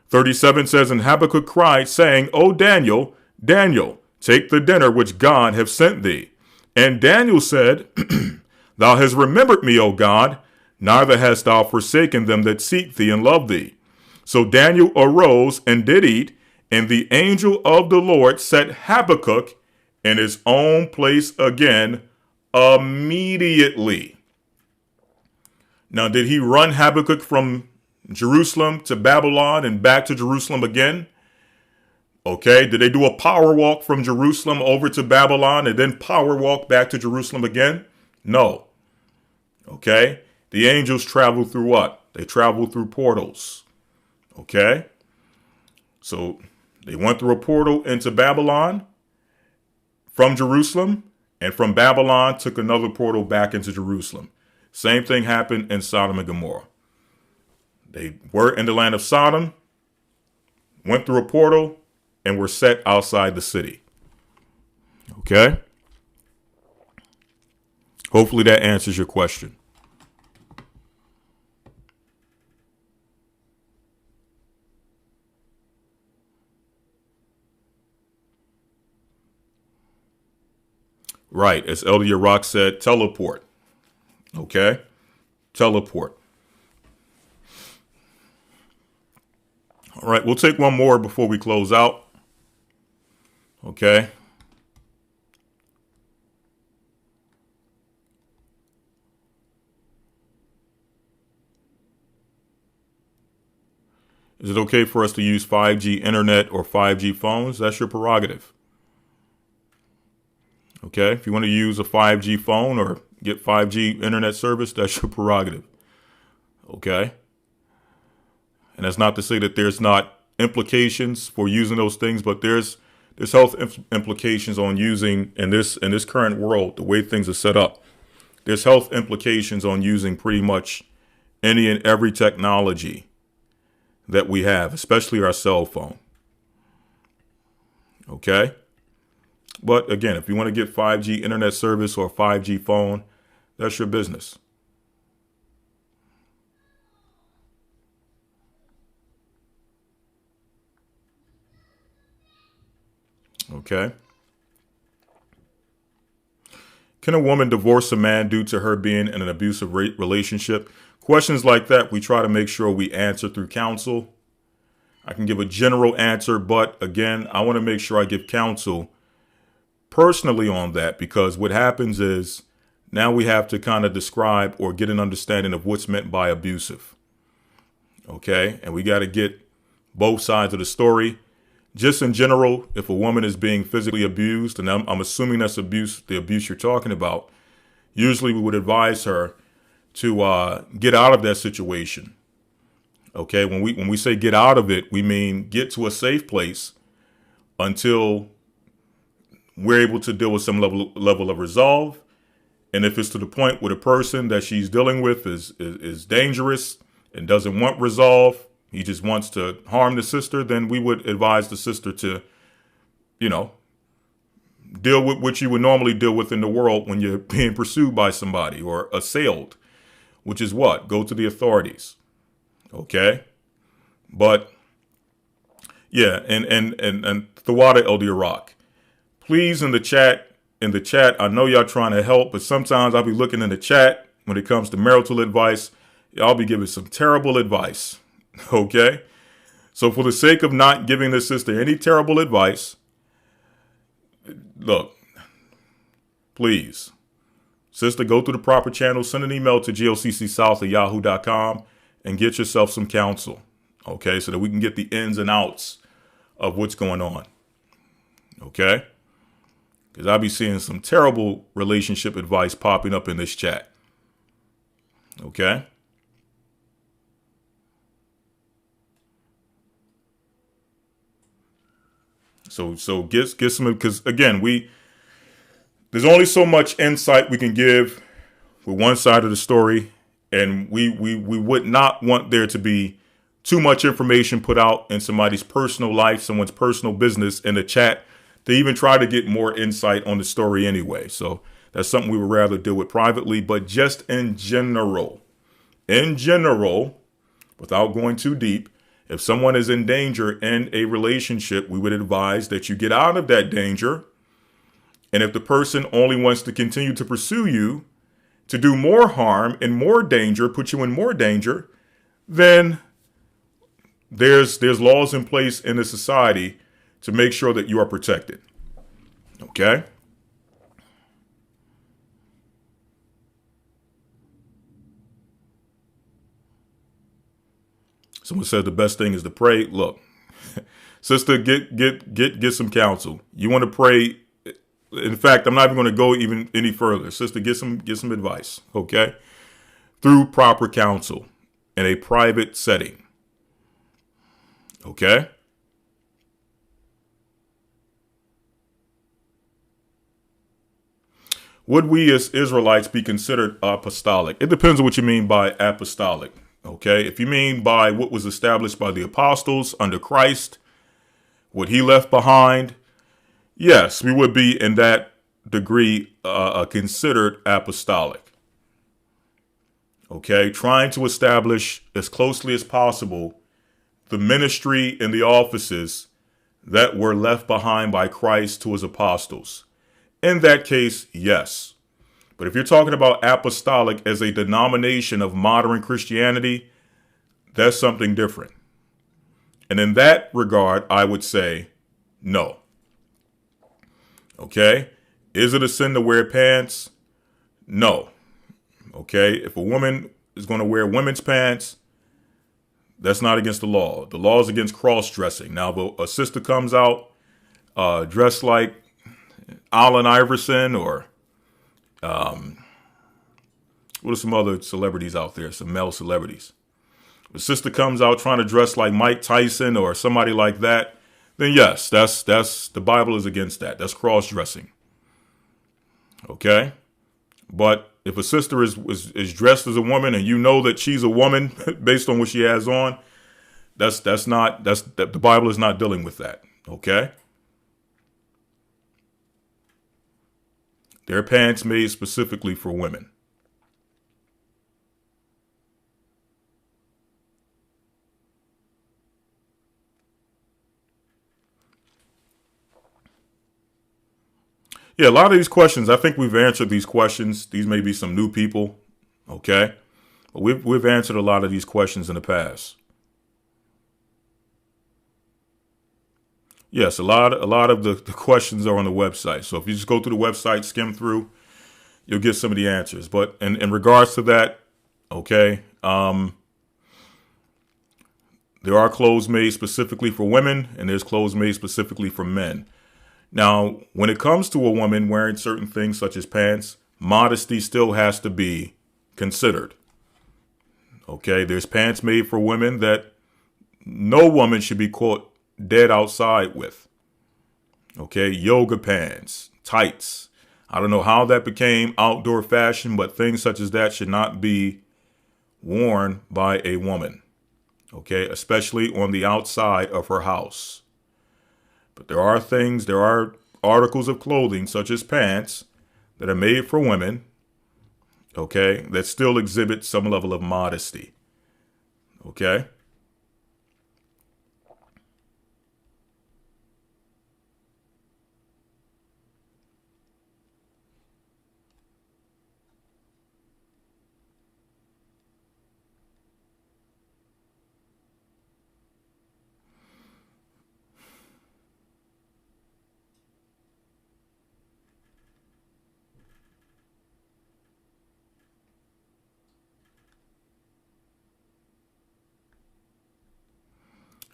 S2: 37 says, and Habakkuk cried, saying, O Daniel, Daniel, take the dinner which God have sent thee. And Daniel said, Thou hast remembered me, O God, neither hast thou forsaken them that seek thee and love thee. So Daniel arose and did eat, and the angel of the Lord set Habakkuk in his own place again immediately. Now, did he run Habakkuk from Jerusalem to Babylon and back to Jerusalem again? Okay, did they do a power walk from Jerusalem over to Babylon and then power walk back to Jerusalem again? No. Okay, the angels traveled through what? They traveled through portals. Okay, so they went through a portal into Babylon from Jerusalem, and from Babylon took another portal back into Jerusalem. Same thing happened in Sodom and Gomorrah. They were in the land of Sodom, went through a portal, and were set outside the city. Okay? Hopefully that answers your question. Right, as Elder Rock said, teleport. Okay? Teleport. All right, we'll take one more before we close out. Okay. Is it okay for us to use 5G internet or 5G phones? That's your prerogative. Okay, if you want to use a 5G phone or get 5G internet service, that's your prerogative. Okay. And that's not to say that there's not implications for using those things, but there's health implications on using in this current world, the way things are set up. There's health implications on using pretty much any and every technology that we have, especially our cell phone. Okay. But again, if you want to get 5G internet service or a 5G phone, that's your business. Okay. Can a woman divorce a man due to her being in an abusive relationship? Questions like that, we try to make sure we answer through counsel. I can give a general answer, but again, I want to make sure I give counsel personally on that, because what happens is now we have to kind of describe or get an understanding of what's meant by abusive. Okay. And we got to get both sides of the story. Just in general, if a woman is being physically abused, and I'm assuming that's abuse, the abuse you're talking about, usually we would advise her to get out of that situation. Okay. When we say get out of it, we mean get to a safe place until we're able to deal with some level of resolve. And if it's to the point where the person that she's dealing with is dangerous and doesn't want resolve, he just wants to harm the sister, then we would advise the sister to, deal with what you would normally deal with in the world when you're being pursued by somebody or assailed, which is what? Go to the authorities. Okay. But yeah. And Thawada El Iraq, please in the chat, in the chat. I know y'all trying to help, but sometimes I'll be looking in the chat when it comes to marital advice. Y'all be giving some terrible advice. Okay? So for the sake of not giving this sister any terrible advice, look, please, sister, go through the proper channels, send an email to gocccsouth@yahoo.com and get yourself some counsel. Okay? So that we can get the ins and outs of what's going on. Okay? Because I'll be seeing some terrible relationship advice popping up in this chat. Okay? So get some, because again, there's only so much insight we can give with one side of the story, and we would not want there to be too much information put out in somebody's personal life, someone's personal business in the chat to even try to get more insight on the story anyway. So that's something we would rather deal with privately, but just in general, without going too deep, if someone is in danger in a relationship, we would advise that you get out of that danger. And if the person only wants to continue to pursue you to do more harm and more danger, put you in more danger, then there's laws in place in the society to make sure that you are protected. Okay? Someone said the best thing is to pray. Look, sister, get some counsel. You want to pray. In fact, I'm not even going to go even any further. Sister, get some advice. Okay? Through proper counsel in a private setting. Okay? Would we as Israelites be considered apostolic? It depends on what you mean by apostolic. Okay, if you mean by what was established by the apostles under Christ, what he left behind, yes, we would be in that degree considered apostolic. Okay, trying to establish as closely as possible the ministry and the offices that were left behind by Christ to his apostles. In that case, yes. But if you're talking about apostolic as a denomination of modern Christianity, that's something different. And in that regard, I would say no. Okay? Is it a sin to wear pants? No. Okay? If a woman is going to wear women's pants, that's not against the law. The law is against cross-dressing. Now, if a sister comes out dressed like Allen Iverson or what are some other celebrities out there? Some male celebrities. If a sister comes out trying to dress like Mike Tyson or somebody like that, then yes, that's the Bible is against that. That's cross-dressing. Okay? But if a sister is dressed as a woman and you know that she's a woman based on what she has on, the Bible is not dealing with that. Okay? They're pants made specifically for women. Yeah, a lot of these questions, I think we've answered these questions. These may be some new people, okay? But we've answered a lot of these questions in the past. Yes, a lot of the questions are on the website. So if you just go through the website, skim through, you'll get some of the answers. But in regards to that, okay, there are clothes made specifically for women, and there's clothes made specifically for men. Now, when it comes to a woman wearing certain things such as pants, modesty still has to be considered. Okay, there's pants made for women that no woman should be caught dead outside with. Okay, yoga pants, tights. I don't know how that became outdoor fashion, but things such as that should not be worn by a woman. Okay, especially on the outside of her house. But there are articles of clothing such as pants that are made for women, okay, that still exhibit some level of modesty. Okay?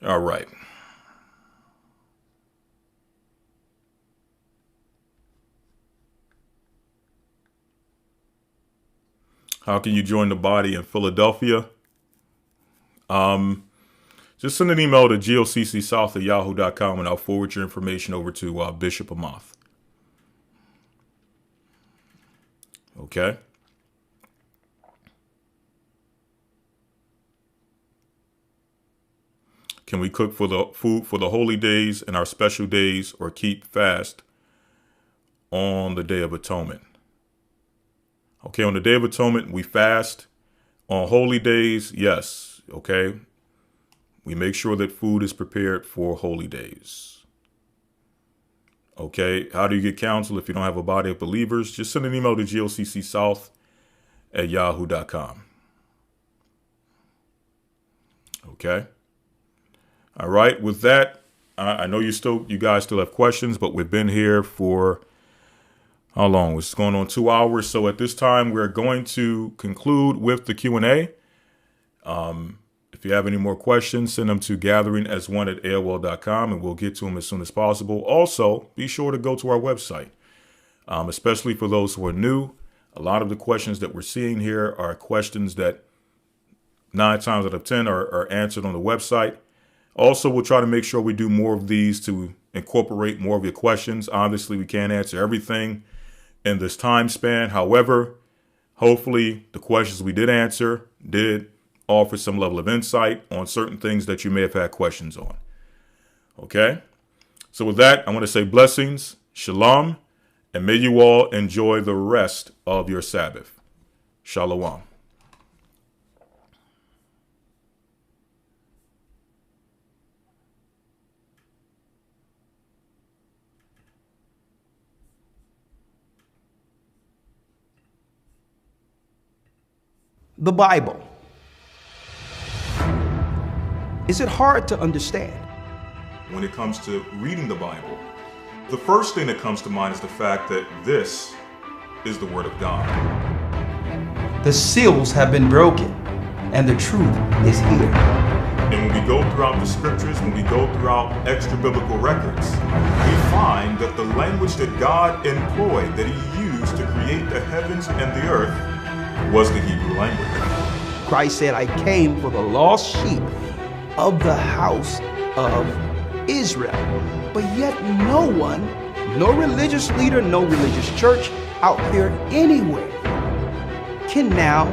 S2: All right. How can you join the body in Philadelphia? Just send an email to GOCCSouth@yahoo.com and I'll forward your information over to Bishop Amath. Okay. Can we cook for the food for the holy days and our special days, or keep fast on the Day of Atonement? Okay, on the Day of Atonement, we fast. On holy days, yes. Okay. We make sure that food is prepared for holy days. Okay. How do you get counsel if you don't have a body of believers? Just send an email to GOCCSouth@yahoo.com. Okay. All right. With that, I know you guys still have questions, but we've been here for how long? It's going on 2 hours. So at this time, we're going to conclude with the Q&A. If you have any more questions, send them to gatheringas1@AOL.com and we'll get to them as soon as possible. Also, be sure to go to our website, especially for those who are new. A lot of the questions that we're seeing here are questions that 9 times out of 10 are answered on the website. Also, we'll try to make sure we do more of these to incorporate more of your questions. Obviously, we can't answer everything in this time span. However, hopefully the questions we did answer did offer some level of insight on certain things that you may have had questions on. Okay. So with that, I want to say blessings, shalom, and may you all enjoy the rest of your Sabbath. Shalom.
S1: The Bible. Is it hard to understand?
S2: When it comes to reading the Bible, the first thing that comes to mind is the fact that this is the Word of God.
S1: The seals have been broken and the truth is here.
S2: And when we go throughout the scriptures, when we go throughout extra biblical records, we find that the language that God employed, that He used to create the heavens and the earth, was the Hebrew language.
S1: Christ said, I came for the lost sheep of the house of Israel. But yet no one, no religious leader, no religious church out there anywhere can now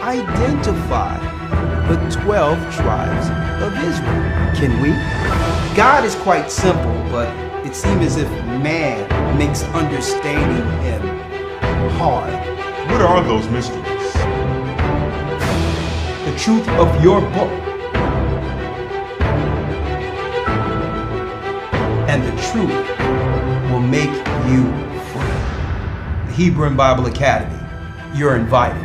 S1: identify the 12 tribes of Israel. Can we? God is quite simple, but it seems as if man makes understanding Him hard.
S2: What are those mysteries?
S1: The truth of your book and the truth will make you free. The Hebrew and Bible Academy, you're invited.